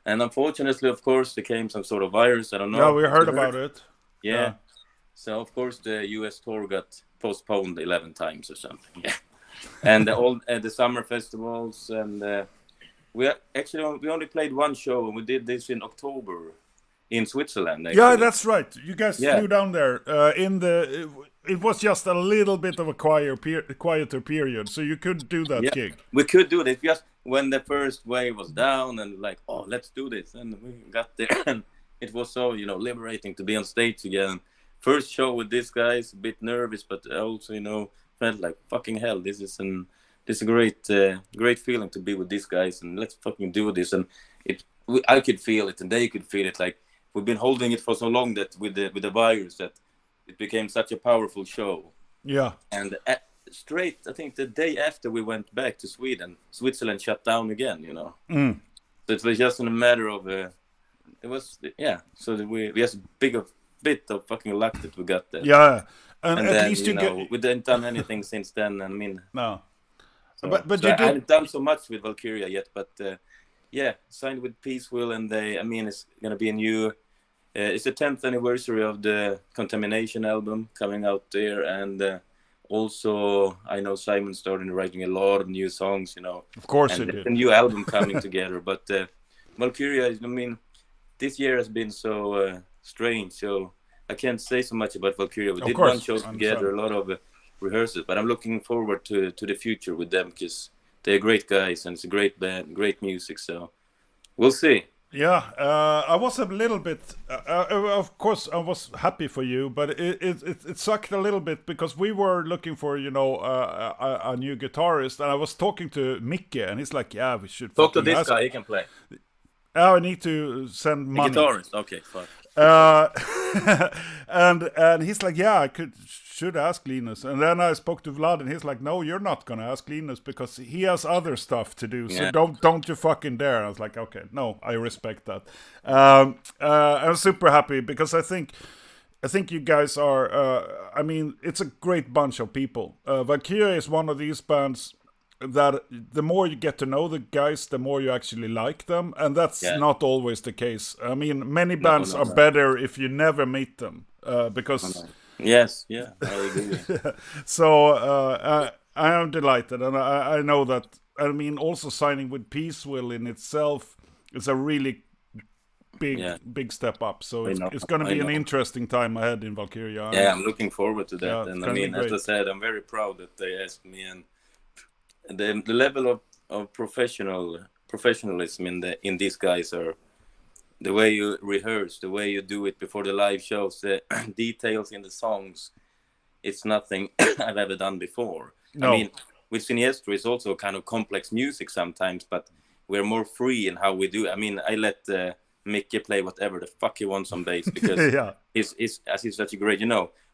And unfortunately, of course, there came some sort of virus. I don't know. Yeah, we heard about it. Yeah. So, of course, the US tour got postponed 11 times or something. Yeah. and all the summer festivals, and we only played one show, and we did this in October in Switzerland. Actually. Yeah, that's right. You guys flew down there it was just a little bit of a quieter period, so you could do that gig. We could do it just when the first wave was down, and like, oh, let's do this, and we got there, and it was so liberating to be on stage again. First show with these guys, a bit nervous, but also felt like fucking hell. This is a great feeling to be with these guys, and let's fucking do this. And I could feel it, and they could feel it. Like we've been holding it for so long that with the virus that it became such a powerful show. Yeah. And straight, I think the day after we went back to Sweden, Switzerland shut down again. So it was just in a matter of So we just a bit of fucking luck that we got there. Yeah. And at then, least we didn't done anything since then. I mean, no. So, but so you I did... haven't done so much with Valkyria yet, but signed with Peace Will, and it's gonna be a new. It's the 10th anniversary of the Contamination album coming out there, and also I know Simon started writing a lot of new songs. Of course, and it did. A new album coming together, but Valkyria. This year has been so strange, so I can't say so much about Valkyria. We did one show together, a lot of rehearsals, but I'm looking forward to the future with them because they're great guys and it's a great band, great music. So we'll see. Yeah, I was a little bit. Of course, I was happy for you, but it sucked a little bit because we were looking for a new guitarist, and I was talking to Mickey, and he's like, "Yeah, we should talk to this guy. He can play." I need to send money. Guitarist, okay, fuck. And he's like, yeah, I should ask Linus. And then I spoke to Vlad, and he's like, no, you're not gonna ask Linus because he has other stuff to do. So don't you fucking dare. I was like, okay, no, I respect that. I'm super happy because I think you guys are. It's a great bunch of people. Valkyria is one of these bands that the more you get to know the guys, the more you actually like them, and that's not always the case. I mean, many bands are better if you never meet them, because yes, I agree. So I am delighted, and I know that. I mean, also signing with Peace Will in itself is a really big step up. So it's going to be an interesting time ahead in Valkyria. Yeah, I'm looking forward to that. And I mean, as I said, I'm very proud that they asked me, and the level of professionalism in these guys are the way you rehearse, the way you do it before the live shows, the details in the songs. It's nothing I've ever done before. No. I mean, with Siniestro, it's also kind of complex music sometimes, but we're more free in how we do. I mean, I let Mickey play whatever the fuck he wants on bass because he's such a great,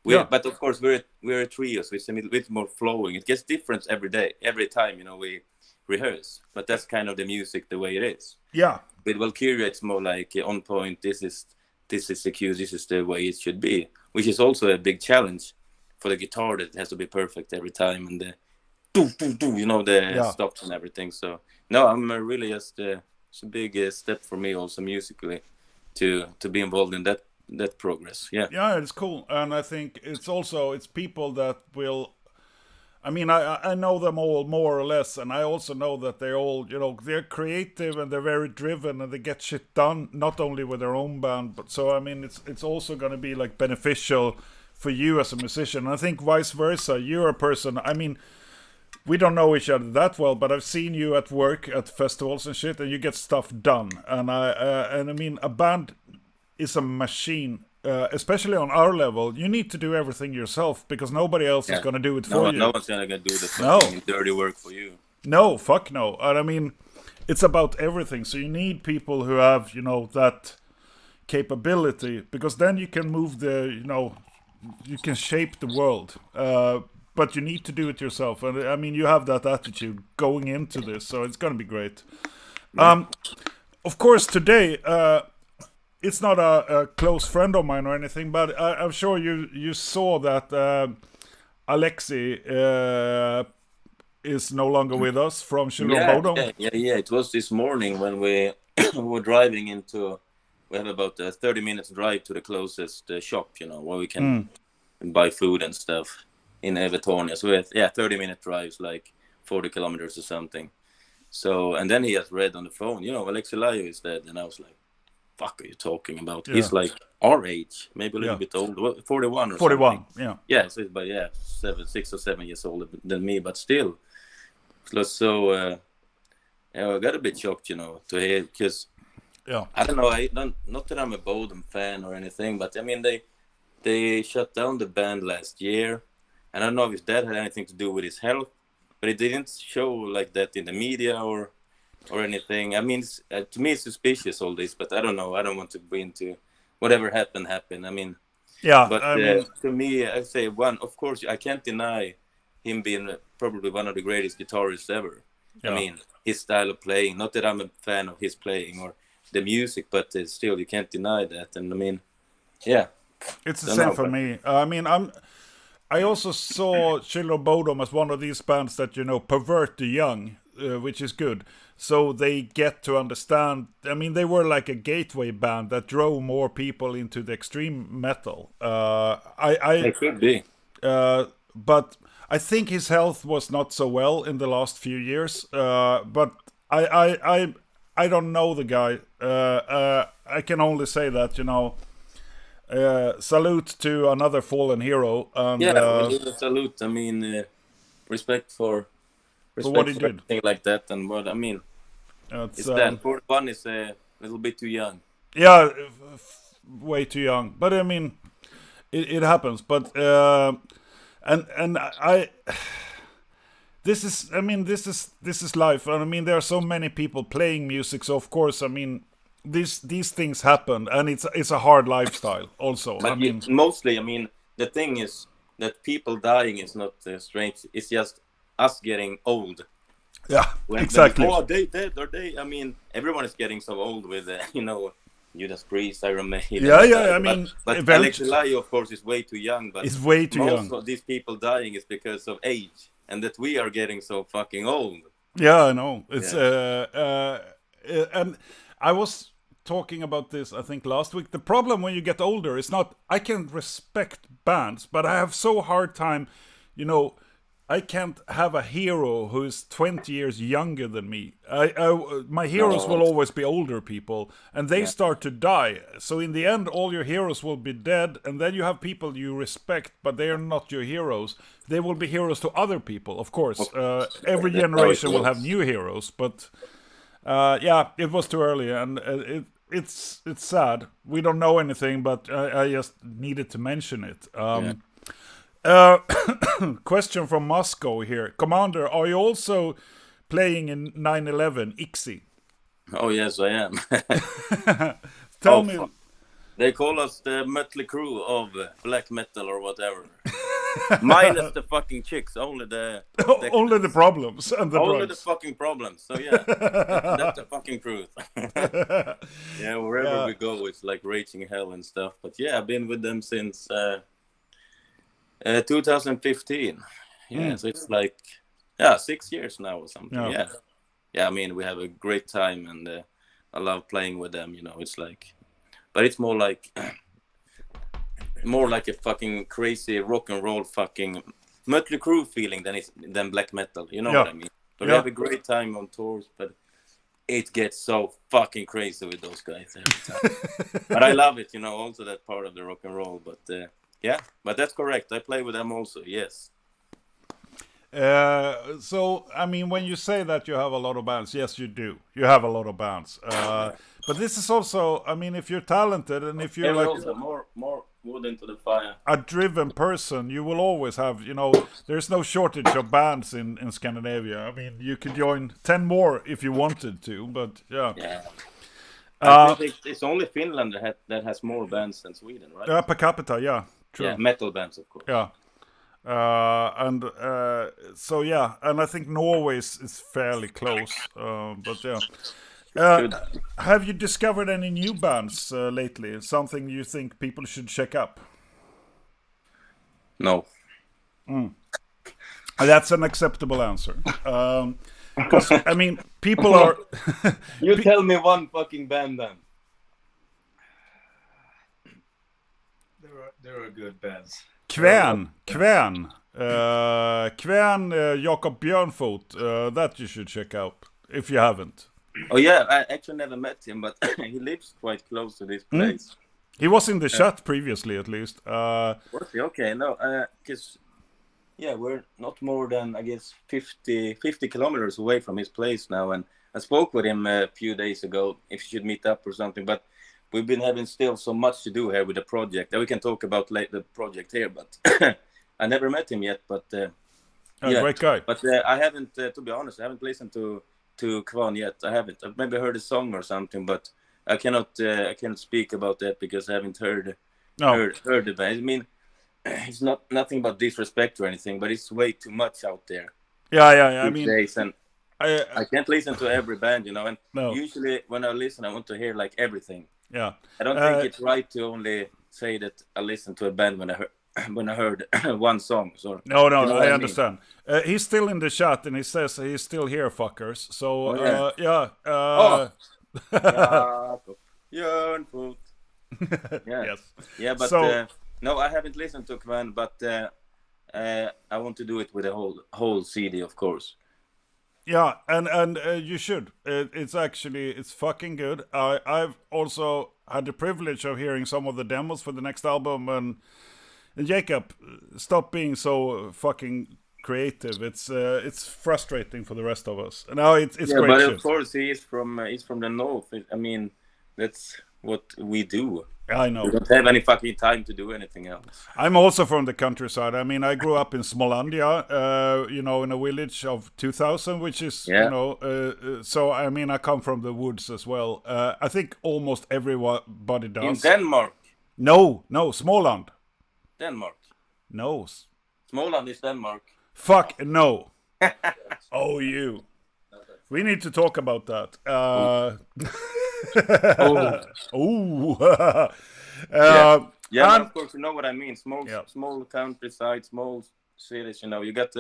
But of course, we're a trio, so it's a bit more flowing. It gets different every time, we rehearse. But that's kind of the music, the way it is. Yeah. With Valkyria, it's more like on point. This is the cue. This is the way it should be, which is also a big challenge for the guitar. That it has to be perfect every time, and the the stops and everything. So no, I'm really just it's a big step for me also musically to be involved in that progress. Yeah, it's cool, and I think it's people that will. I mean, I know them all more or less, and I also know that they're all, they're creative and they're very driven and they get shit done, not only with their own band, but so, I mean, it's also going to be like beneficial for you as a musician. And I think vice versa, you're a person, I mean, we don't know each other that well, but I've seen you at work at festivals and shit, and you get stuff done. And I mean, a band is a machine. Especially on our level, you need to do everything yourself because nobody else is going to do it for you. No one's going to do the fucking dirty work for you. No, fuck no. And I mean, it's about everything. So you need people who have, that capability because then you can move you can shape the world. But you need to do it yourself. And I mean, you have that attitude going into this, so it's going to be great. Of course, today... it's not a close friend of mine or anything, but I'm sure you saw that Alexei is no longer with us from Bodom. Yeah. It was this morning when we were driving into. We have about a 30 minutes drive to the closest shop, where we can buy food and stuff. in Evertonia. So 30-minute drives, like 40 kilometers or something. So, and then he has read on the phone, Alexi Laio is dead. And I was like, fuck are you talking about? Yeah. He's like our age, maybe a little bit older, 41 or 41, something. yeah. Yeah, so, but 6 or 7 years older than me, but still. So, I got a bit shocked, to hear, because I don't know, not that I'm a Bodom fan or anything, but I mean, they shut down the band last year, and I don't know if that had anything to do with his health, but it didn't show like that in the media or anything. I mean, to me, it's suspicious, all this, but I don't know. I don't want to go into whatever happened. I mean, but to me, I say of course, I can't deny him being probably one of the greatest guitarists ever. Yeah. I mean, his style of playing, not that I'm a fan of his playing or the music, but still, you can't deny that. And I mean, yeah. It's the same for me. I mean, I also saw Children of Bodom as one of these bands that, pervert the young, which is good. So they get to understand. I mean, they were like a gateway band that drove more people into the extreme metal. It could be. But I think his health was not so well in the last few years. But I don't know the guy. I can only say that, salute to another fallen hero. And, salute. I mean, respect for what he did, thing like that, and what I mean. It's that 41 is a little bit too young. Yeah, way too young. But I mean, it happens. But and I. This is life, and I mean there are so many people playing music, so of course, I mean these things happen, and it's a hard lifestyle also. But mostly, I mean, the thing is that people dying is not strange. It's just us getting old. Yeah, exactly. They dead, or they? I mean, everyone is getting so old with Judas Priest, Iron Maiden. Yeah. I mean, but Alexi Laio, of course, is way too young. But it's way too young. Most of these people dying is because of age. And that we are getting so fucking old. Yeah, I know. It's and I was talking about this, I think, last week. The problem when you get older is not. I can respect bands, but I have so hard time. I can't have a hero who is 20 years younger than me. My heroes will always be older people, and they start to die. So in the end, all your heroes will be dead, and then you have people you respect, but they are not your heroes. They will be heroes to other people, of course. Every generation will have new heroes, but it was too early, and it's sad. We don't know anything, but I just needed to mention it. Question from Moscow here. Commander, are you also playing in 9/11 ICSI? Oh, yes, I am. Tell me. They call us the Mötley Crüe of black metal or whatever. Minus the fucking chicks, only the only the problems and the only drugs. the fucking problems. So yeah, that's the fucking truth. Wherever we go, it's like raging hell and stuff. But yeah, I've been with them since 2015. So it's like 6 years now or something. I mean, we have a great time, and I love playing with them. It's like, but it's more like a fucking crazy rock and roll fucking Mötley Crüe feeling than black metal. You know what I mean? So we have a great time on tours, but it gets so fucking crazy with those guys every time. But I love it, also that part of the rock and roll. But but that's correct. I play with them also, yes. So, I mean, when you say that you have a lot of bands, yes, you do. You have a lot of bands. But this is also, I mean, if you're talented and if you're also more wood into the fire, a driven person, you will always have, there's no shortage of bands in Scandinavia. I mean, you could join 10 more if you wanted to, but yeah. I think it's only Finland that has more bands than Sweden, right? Per capita, yeah. True. Yeah, metal bands, of course. Yeah. And I think Norway is fairly close, but yeah. Have you discovered any new bands lately? Something you think people should check up? No. That's an acceptable answer. Because I mean, people are. You tell me one fucking band then. There are good bands. Kvän. Kvän Jakob Björnfot, that you should check out if you haven't. Oh yeah, I actually never met him, but he lives quite close to this place. He was in the chat previously, at least. Was he? Okay, no, because we're not more than, I guess, 50 kilometers away from his place now, and I spoke with him a few days ago if he should meet up or something, but we've been having still so much to do here with the project that we can talk about the project here, but I never met him yet, but great guy. But I haven't, to be honest, I haven't listened to Kwan yet. I haven't. I've maybe heard a song or something, but I cannot speak about that because I haven't heard the band. I mean, it's nothing about disrespect or anything, but it's way too much out there. Yeah. I mean, days, and I can't listen to every band, and no. Usually when I listen, I want to hear like everything. Yeah. I don't think it's right to only say that I listened to a band when I heard one song. So no, I understand. He's still in the chat, and he says he's still here, fuckers. So Björnfot. Yes. Yeah, but so, no, I haven't listened to Kwan, but I want to do it with a whole CD, of course. Yeah, and you should. It's fucking good. I've also had the privilege of hearing some of the demos for the next album, and Jacob, stop being so fucking creative. It's frustrating for the rest of us. No, it's great. But shit. Of course he's from the north. I mean, that's what we do. I know. We don't have any fucking time to do anything else. I'm also from the countryside. I mean, I grew up in Smålandia, in a village of 2,000, which is, so I mean, I come from the woods as well. I think almost everybody does. In Denmark? No, Småland. Denmark? No. Småland is Denmark. Fuck, no. Oh, you. We need to talk about that. And of course, you know what I mean. Small countryside, small cities. You got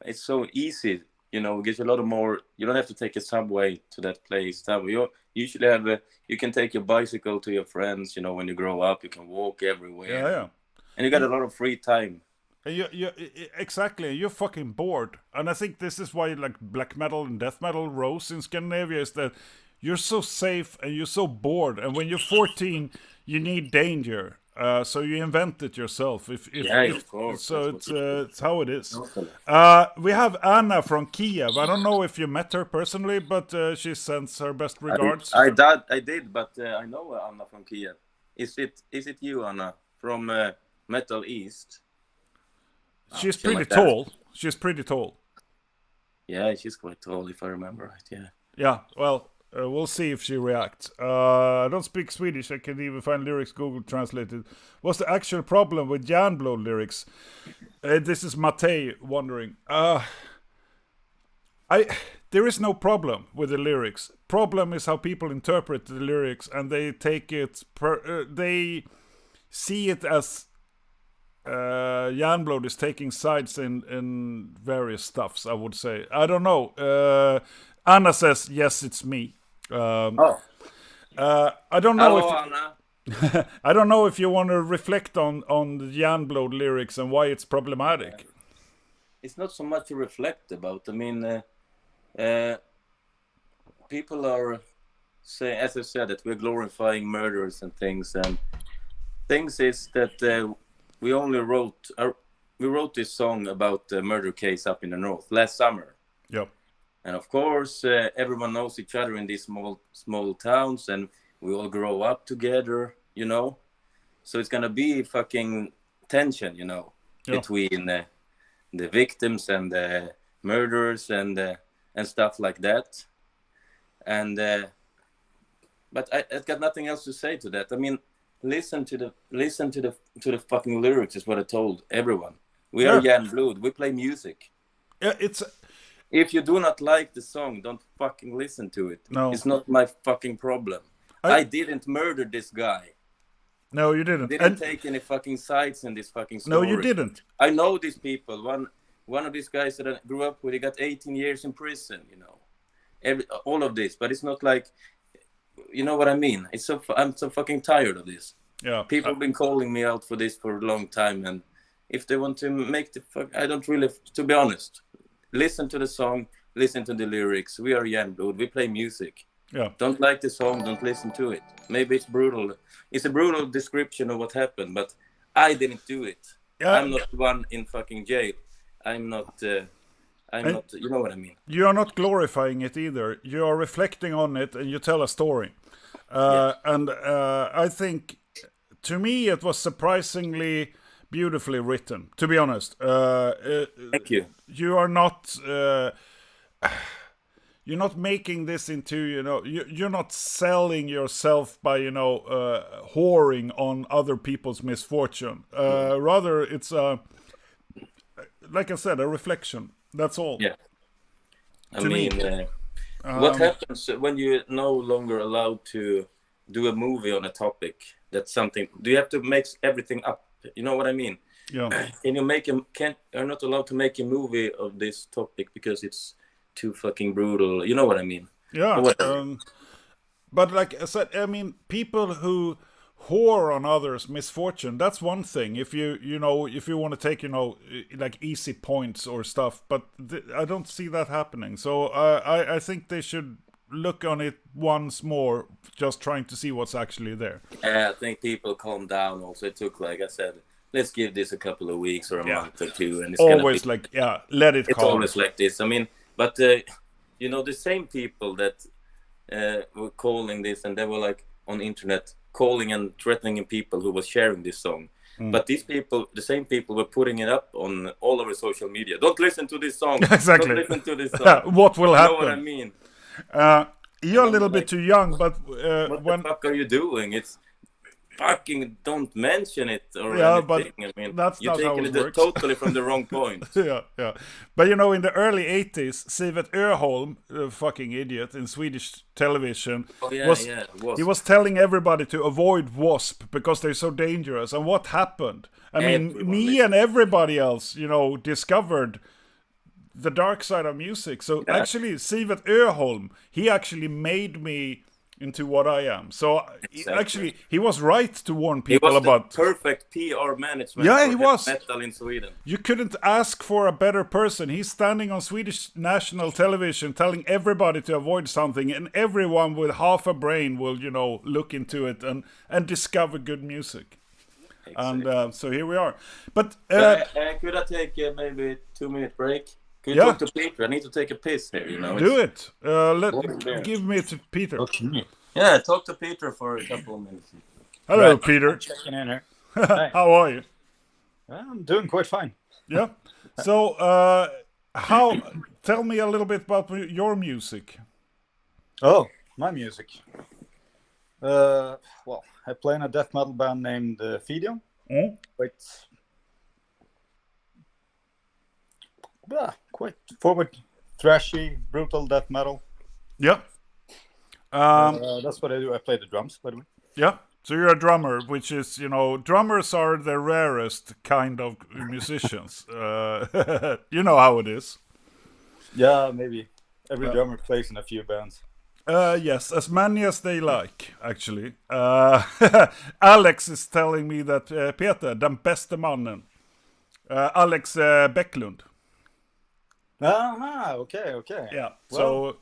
it's so easy. It gives you a lot of more. You don't have to take a subway to that place. You usually have you can take your bicycle to your friends. When you grow up, you can walk everywhere. Yeah. And you got a lot of free time. Exactly. You're fucking bored, and I think this is why like black metal and death metal rose in Scandinavia, is that you're so safe and you're so bored, and when you're 14, you need danger. So you invent it yourself. Of course. So it's how it is. We have Anna from Kiev. I don't know if you met her personally, but she sends her best regards. I did, but I know Anna from Kiev. Is it you, Anna, from Metal East? She's pretty tall. She's pretty tall. Yeah, she's quite tall, if I remember right. Yeah. Yeah. Well, we'll see if she reacts. I don't speak Swedish. I can't even find lyrics Google translated. What's the actual problem with Järnblod lyrics? This is Matej wondering. There is no problem with the lyrics. Problem is how people interpret the lyrics, and they take it. They see it as Järnblod is taking sides in various stuffs. I would say. I don't know. Anna says yes, it's me. I don't know. Hello, Anna. I don't know if you want to reflect on the Järnblod lyrics and why it's problematic. It's not so much to reflect about. I mean, people are saying, as I said, that we're glorifying murders and things. And things is that we wrote this song about the murder case up in the north last summer. Yep. And of course, everyone knows each other in these small towns, and we all grow up together, So it's gonna be fucking tension, between the victims and the murderers and stuff like that. And but I got nothing else to say to that. I mean, listen to the fucking lyrics is what I told everyone. We are Järnblod. We play music. Yeah, If you do not like the song, don't fucking listen to it. No. It's not my fucking problem. I didn't murder this guy. No, you didn't. I didn't take any fucking sides in this fucking story. No, you didn't. I know these people. One of these guys that I grew up with, he got 18 years in prison, all of this. But it's not like, you know what I mean? I'm so fucking tired of this. Yeah. People have been calling me out for this for a long time, and if they want to make the fuck, I don't really, to be honest, listen to the song, listen to the lyrics. We are Järnblod, we play music. Yeah. Don't like the song, don't listen to it. Maybe it's brutal. It's a brutal description of what happened, but I didn't do it. Yeah. I'm not the one in fucking jail. I'm not, you know what I mean? You are not glorifying it either. You are reflecting on it and you tell a story. And I think, to me, it was surprisingly beautifully written, to be honest. Thank you. You are not... you're not making this into, you're not selling yourself by, whoring on other people's misfortune. Rather, it's, like I said, a reflection. That's all. Yeah. I mean, what happens when you're no longer allowed to do a movie on a topic? That's something. Do you have to make everything up? You know what I mean? Yeah. Can you are not allowed to make a movie of this topic because it's too fucking brutal? You know what I mean? Yeah. But like I said, I mean, people who whore on others' misfortune, that's one thing. If if you want to take, like easy points or stuff, but I don't see that happening. So I think they should look on it once more, just trying to see what's actually there. I think people calm down also. It took, like I said, let's give this a couple of weeks or a month or two. And it's always let it it's calm. Always like this. I mean, but, the same people that were calling this, and they were like on internet calling and threatening people who was sharing this song. But these people, the same people, were putting it up on all over social media. Don't listen to this song. Exactly. Don't listen to this song. What will happen? You know what I mean? You're a little bit too young, but what the fuck are you doing? It's fucking don't mention it or but anything. I mean, that's you're not how taking it it works. totally from the wrong point. yeah. But in the early 80s, S2E08, the fucking idiot in Swedish television, he was telling everybody to avoid wasp because they're so dangerous. And what happened? I mean, me and everybody else, discovered the dark side of music. So actually, S2E08, he actually made me into what I am. So actually, he was right to warn people about. He was the perfect PR management. Yeah, he was. Metal in Sweden. You couldn't ask for a better person. He's standing on Swedish national television, telling everybody to avoid something, and everyone with half a brain will, look into it and discover good music. Exactly. And so here we are. But could I take maybe 2-minute break? Could you talk to Peter? I need to take a piss here, Do it. Give me to Peter. Okay. Yeah, talk to Peter for a couple of minutes. Hello, Peter. I'm checking in here. How are you? I'm doing quite fine. Yeah. So, tell me a little bit about your music. Oh, my music. Well, I play in a death metal band named Fidion. Wait. Quite forward, thrashy, brutal death metal. Yeah. That's what I do. I play the drums, by the way. Yeah. So you're a drummer, which is, drummers are the rarest kind of musicians. You know how it is. Yeah, maybe. Every drummer plays in a few bands. Yes, as many as they like, actually. Alex is telling me that Peter, den bäste mannen. Alex Bäcklund. Okay. Yeah, so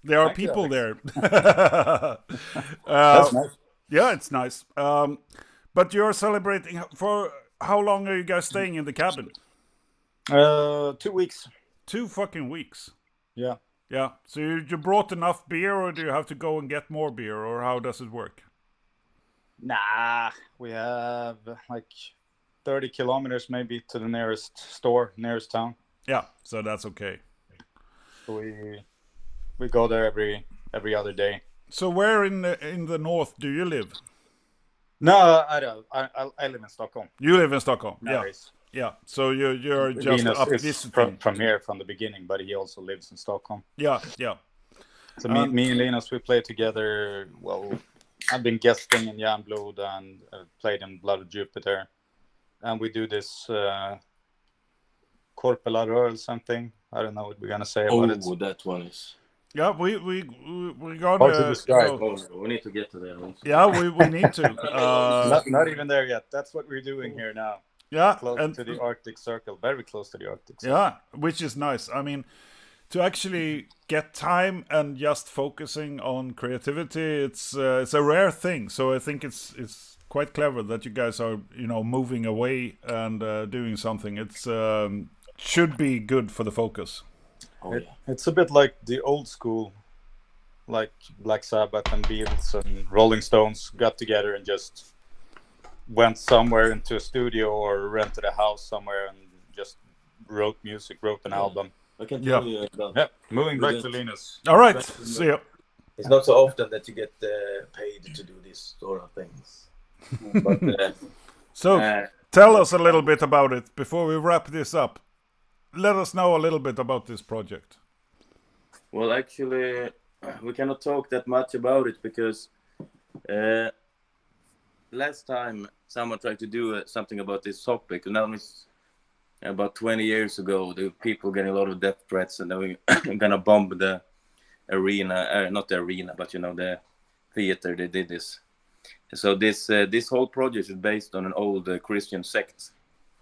there are people there. That's nice. Yeah, it's nice. But you're celebrating, for how long are you guys staying in the cabin? 2 weeks. 2 fucking weeks. Yeah. Yeah, so you brought enough beer, or do you have to go and get more beer, or how does it work? Nah, we have like 30 kilometers maybe to the nearest store, nearest town. Yeah, so that's okay. So we go there every other day. So where in the north do you live? No, I don't. I live in Stockholm. You live in Stockholm. Nowadays. Yeah. So you're just Linus up is this from here from the beginning, but he also lives in Stockholm. Yeah. So me and Linus, we play together. Well, I've been guesting in Järnblod and played in Blood of Jupiter, and we do this Korpela Rör something. I don't know what we're gonna say about it. Oh, that one is. Yeah, we got. Hard to describe. We need to get to that one. Yeah, we need to. Not even there yet. That's what we're doing here now. Yeah, close and to the Arctic Circle, very close to the Arctic Circle. yeah, which is nice. I mean, to actually get time and just focusing on creativity, it's a rare thing. So I think it's quite clever that you guys are, you know, moving away and doing something. It's should be good for the focus. Oh, yeah. It's a bit like the old school, like Black Sabbath and Beatles and Rolling Stones got together and just went somewhere into a studio or rented a house somewhere and just wrote music, wrote an album. I can tell you about. Yeah, moving back to Linus. All right, see ya. It's not so often that you get paid to do these sort of things. But, So tell us a little bit about it before we wrap this up. Let us know a little bit about this project. Well, actually, we cannot talk that much about it because last time someone tried to do something about this topic, and now it's about 20 years ago, the people getting a lot of death threats, and they were gonna bomb the arena, not the arena, but you know, the theater. They did this. So this whole project is based on an old Christian sect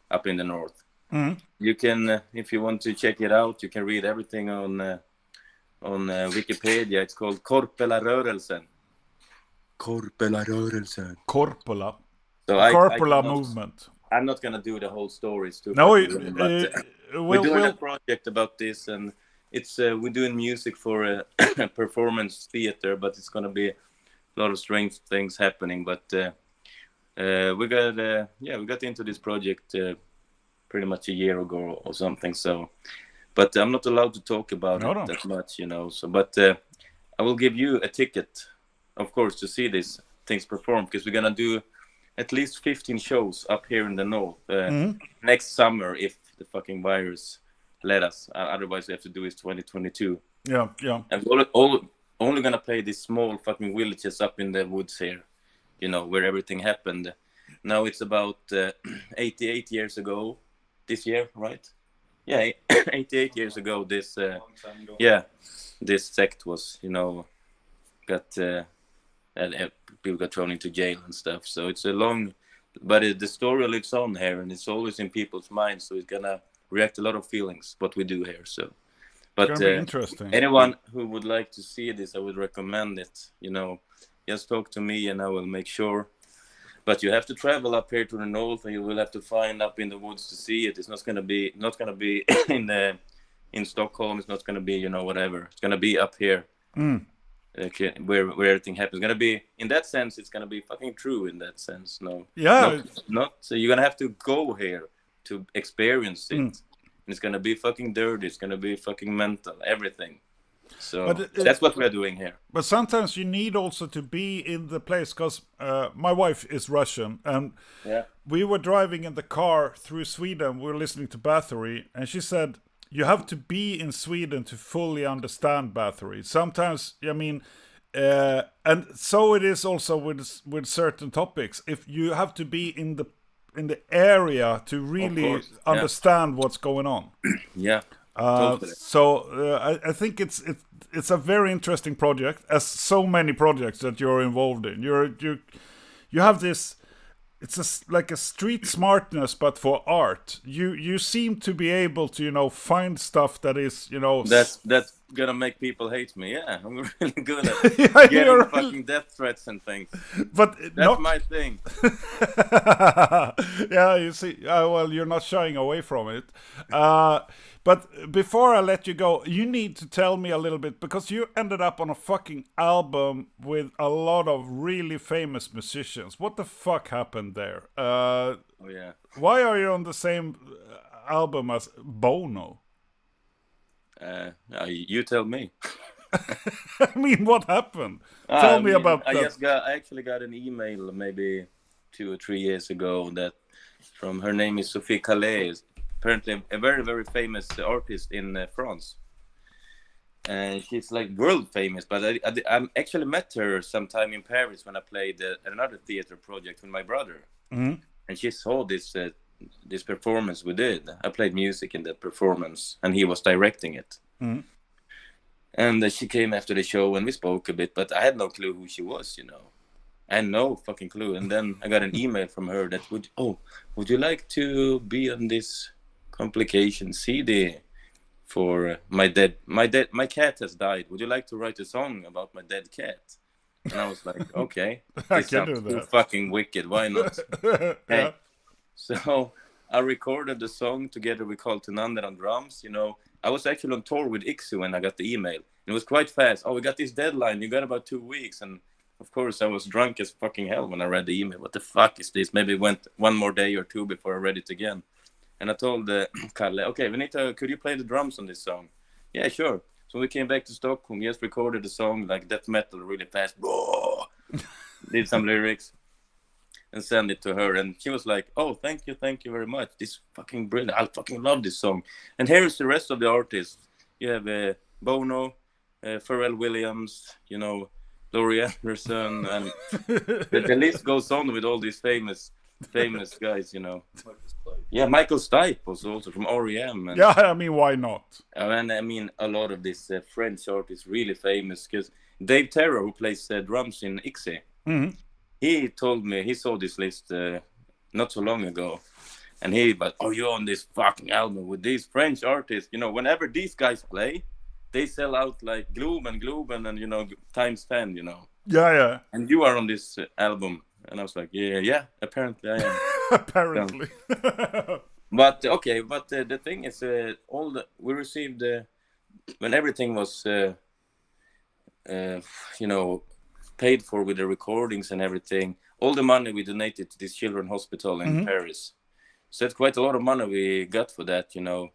up in the north. Mm. You can, if you want to check it out, you can read everything on Wikipedia. It's called Korpelarörelsen. Korpelarörelsen. Korpola. So Korpola I cannot, movement. I'm not gonna do the whole story. It's too No, fucking long, but, we're doing a project about this, and it's we're doing music for a performance theater, but it's gonna be a lot of strange things happening. But we got into this project pretty much a year ago or something. So, but I'm not allowed to talk about it that much, you know. So, but I will give you a ticket, of course, to see these things perform, because we're gonna do at least 15 shows up here in the north next summer if the fucking virus let us. Otherwise, we have to do it 2022. Yeah. And we're only gonna play these small fucking villages up in the woods here, you know, where everything happened. Now it's about 88 years ago this year, right? Yeah, 88 years ago. This this sect was, you know, got people got thrown into jail and stuff. So it's a long, but the story lives on here, and it's always in people's minds. So it's gonna react a lot of feelings what we do here. So, but interesting. Anyone who would like to see this, I would recommend it. You know, just talk to me, and I will make sure. But you have to travel up here to the north, and you will have to find up in the woods to see it. It's not gonna be in Stockholm. It's not gonna be, you know, whatever. It's gonna be up here. Where everything happens. It's gonna be, in that sense, it's gonna be fucking true in that sense. No, not so you're gonna have to go here to experience it. And it's gonna be fucking dirty. It's gonna be fucking mental, everything. So that's what we're doing here. But sometimes you need also to be in the place, because my wife is Russian, and we were driving in the car through Sweden. We were listening to Bathory, and she said, you have to be in Sweden to fully understand Bathory. Sometimes, I mean, and so it is also with certain topics. If you have to be in the area to really understand what's going on. Yeah. Totally. So I think it's a very interesting project, as so many projects that you're involved in. You have this. It's like a street smartness, but for art. You seem to be able to, you know, find stuff that is, you know, that's gonna make people hate me. Yeah, I'm really good at getting fucking death threats and things. But that's my thing. Yeah, you see, well, you're not shying away from it. But before I let you go, you need to tell me a little bit, because you ended up on a fucking album with a lot of really famous musicians. What the fuck happened there? Oh yeah. Why are you on the same album as Bono? You tell me. I mean, what happened? Tell me about that. I actually got an email maybe 2 or 3 years ago that from her name is Sophie Calais, apparently a very, very famous artist in France. And she's like world famous, but I actually met her sometime in Paris when I played another theater project with my brother. And she saw this performance we did. I played music in that performance, and he was directing it. And she came after the show, and we spoke a bit, but I had no clue who she was, you know. I had no fucking clue. And then I got an email from her that would you like to be on this complication CD for my cat has died. Would you like to write a song about my dead cat? And I was like, okay, this sounds too fucking wicked. Why not? Yeah. So I recorded the song together with Carl Tenander on drums. You know, I was actually on tour with Iksu when I got the email. It was quite fast. Oh, we got this deadline. You got about 2 weeks. And of course, I was drunk as fucking hell when I read the email. What the fuck is this? Maybe it went one more day or two before I read it again. And I told Kalle, okay, could you play the drums on this song? Yeah, sure. So we came back to Stockholm, just recorded the song like death metal really fast. Did some lyrics and sent it to her. And she was like, oh, thank you very much. This is fucking brilliant. I fucking love this song. And here's the rest of the artists. You have Bono, Pharrell Williams, you know, Laurie Anderson, and the list goes on with all these famous guys, you know. Yeah, Michael Stipe was also from REM. And, yeah, I mean, why not? And I mean, a lot of these French artists really famous, because Dave Terra, who plays drums in IXE, he told me, he saw this list not so long ago, and you're on this fucking album with these French artists, you know, whenever these guys play, they sell out like Globe and you know, times 10, you know. Yeah. And you are on this album. And I was like, yeah, apparently I am. Apparently. But okay, but the thing is, we received when everything was, you know, paid for with the recordings and everything. All the money we donated to this children's hospital in Paris. So that's quite a lot of money we got for that, you know.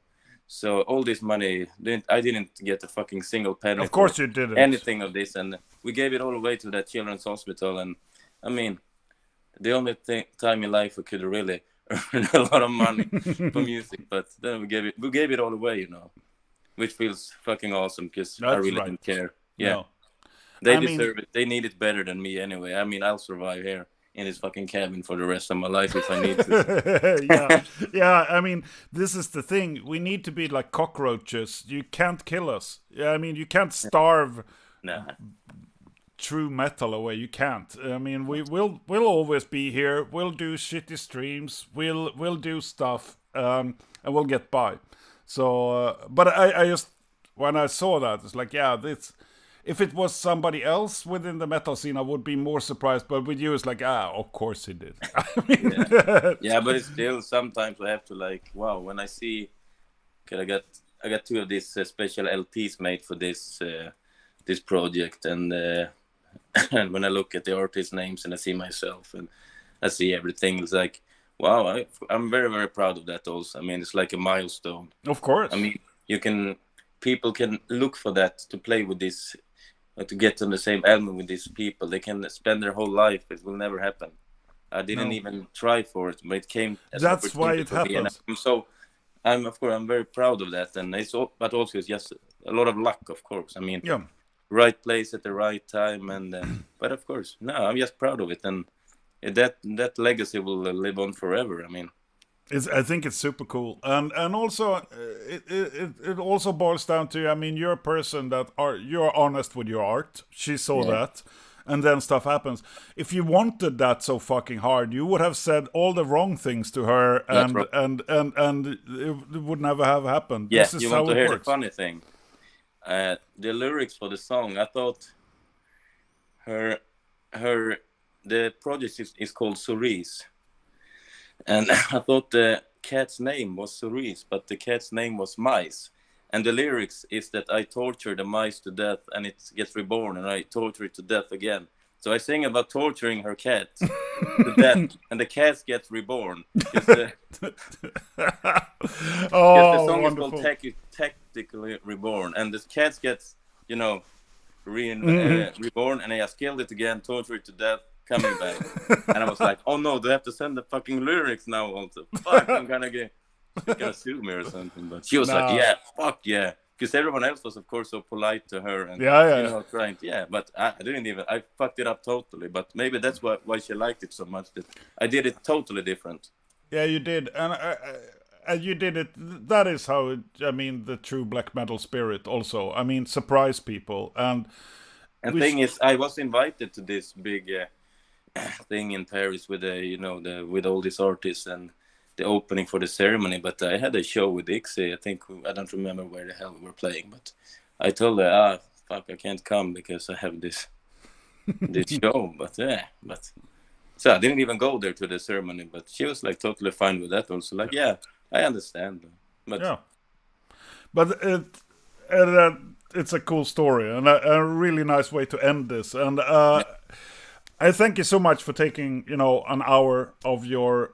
So all this money, I didn't get a fucking single penny. Of course you didn't. Anything of this, and we gave it all away to that children's hospital. And I mean, the only time in life we could really earn a lot of money for music, but then we gave it all away, you know, which feels fucking awesome, because I really didn't care. Yeah, no. They deserve it. They need it better than me anyway. I mean, I'll survive here in this fucking cabin for the rest of my life if I need to. Yeah. I mean, this is the thing. We need to be like cockroaches. You can't kill us. I mean, you can't starve. Nah. True metal away. You can't. I mean, we'll always be here. We'll do shitty streams. We'll do stuff, and we'll get by. So, but I just, when I saw that, it's like, yeah, this. If it was somebody else within the metal scene, I would be more surprised. But with you, it's like, of course he did. I mean, yeah, but it's still sometimes I have to like, wow, when I see, I got 2 of these special LPs made for this project, and and when I look at the artist names and I see myself and I see everything, it's like, wow, I'm very, very proud of that also. I mean, it's like a milestone. Of course. I mean, people can look for that to play with this, to get on the same album with these people. They can spend their whole life. It will never happen. I didn't even try for it, but it came. That's why it happens. I'm very proud of that, and but also it's just a lot of luck, of course. I mean, yeah. Right place at the right time, and but of course, no, I'm just proud of it, and that legacy will live on forever. I mean, I think it's super cool, and also it also boils down to, I mean, you're a person that you're honest with your art. She saw that, and then stuff happens. If you wanted that so fucking hard, you would have said all the wrong things to her, and it would never have happened. Yeah, this is you want to hear works. The funny thing. The lyrics for the song, I thought the project is called Cerise, and I thought the cat's name was Cerise, but the cat's name was Mice, and the lyrics is that I torture the mice to death and it gets reborn, and I torture it to death again. So I sing about torturing her cat to death, and the cat gets reborn. The song wonderful. Is called Tactically Reborn, and the cat gets, you know, reborn, and I just killed it again, torture it to death, coming back. And I was like, oh no, do I have to send the fucking lyrics now also? Fuck, I'm gonna sue me or something. But she was like, yeah, fuck yeah. Because everyone else was, of course, so polite to her and you know, trying to, but I fucked it up totally. But maybe that's why she liked it so much, that I did it totally different. Yeah, you did, and you did it. That is how the true black metal spirit. Also, I mean, surprise people. And thing is, I was invited to this big thing in Paris with with all these artists and the opening for the ceremony. But I had a show with Ixie. I don't remember where the hell we were playing, but I told her, fuck, I can't come because I have this show. But so I didn't even go there to the ceremony. But she was like totally fine with that. Also, like, yeah, I understand. But yeah, but it's a cool story and a really nice way to end this. And I thank you so much for taking, an hour of your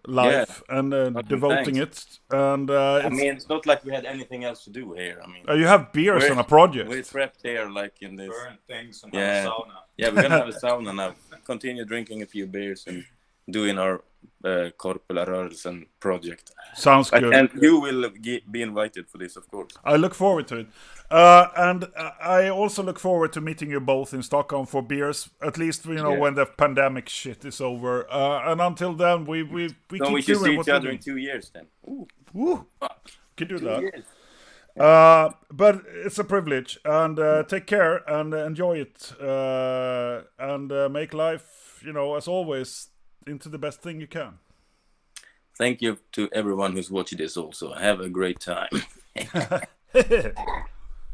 life and devoting it. And I mean, it's not like we had anything else to do here. I mean, you have beers on a project. We're trapped here, like in this. Burn things and have a sauna. Yeah, we're gonna have a sauna now. Continue drinking a few beers and doing our Korpela Rörelsen project. Sounds good. And you will be invited for this, of course. I look forward to it. And I also look forward to meeting you both in Stockholm for beers, at least, when the pandemic shit is over. And until then, we keep we should see doing each other in 2 years then. Ooh. Woo! Can do 2 that. years. But it's a privilege, and take care and enjoy it, and make life, as always, into the best thing you can. Thank you to everyone who's watching this also. Have a great time.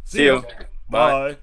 See you. Bye.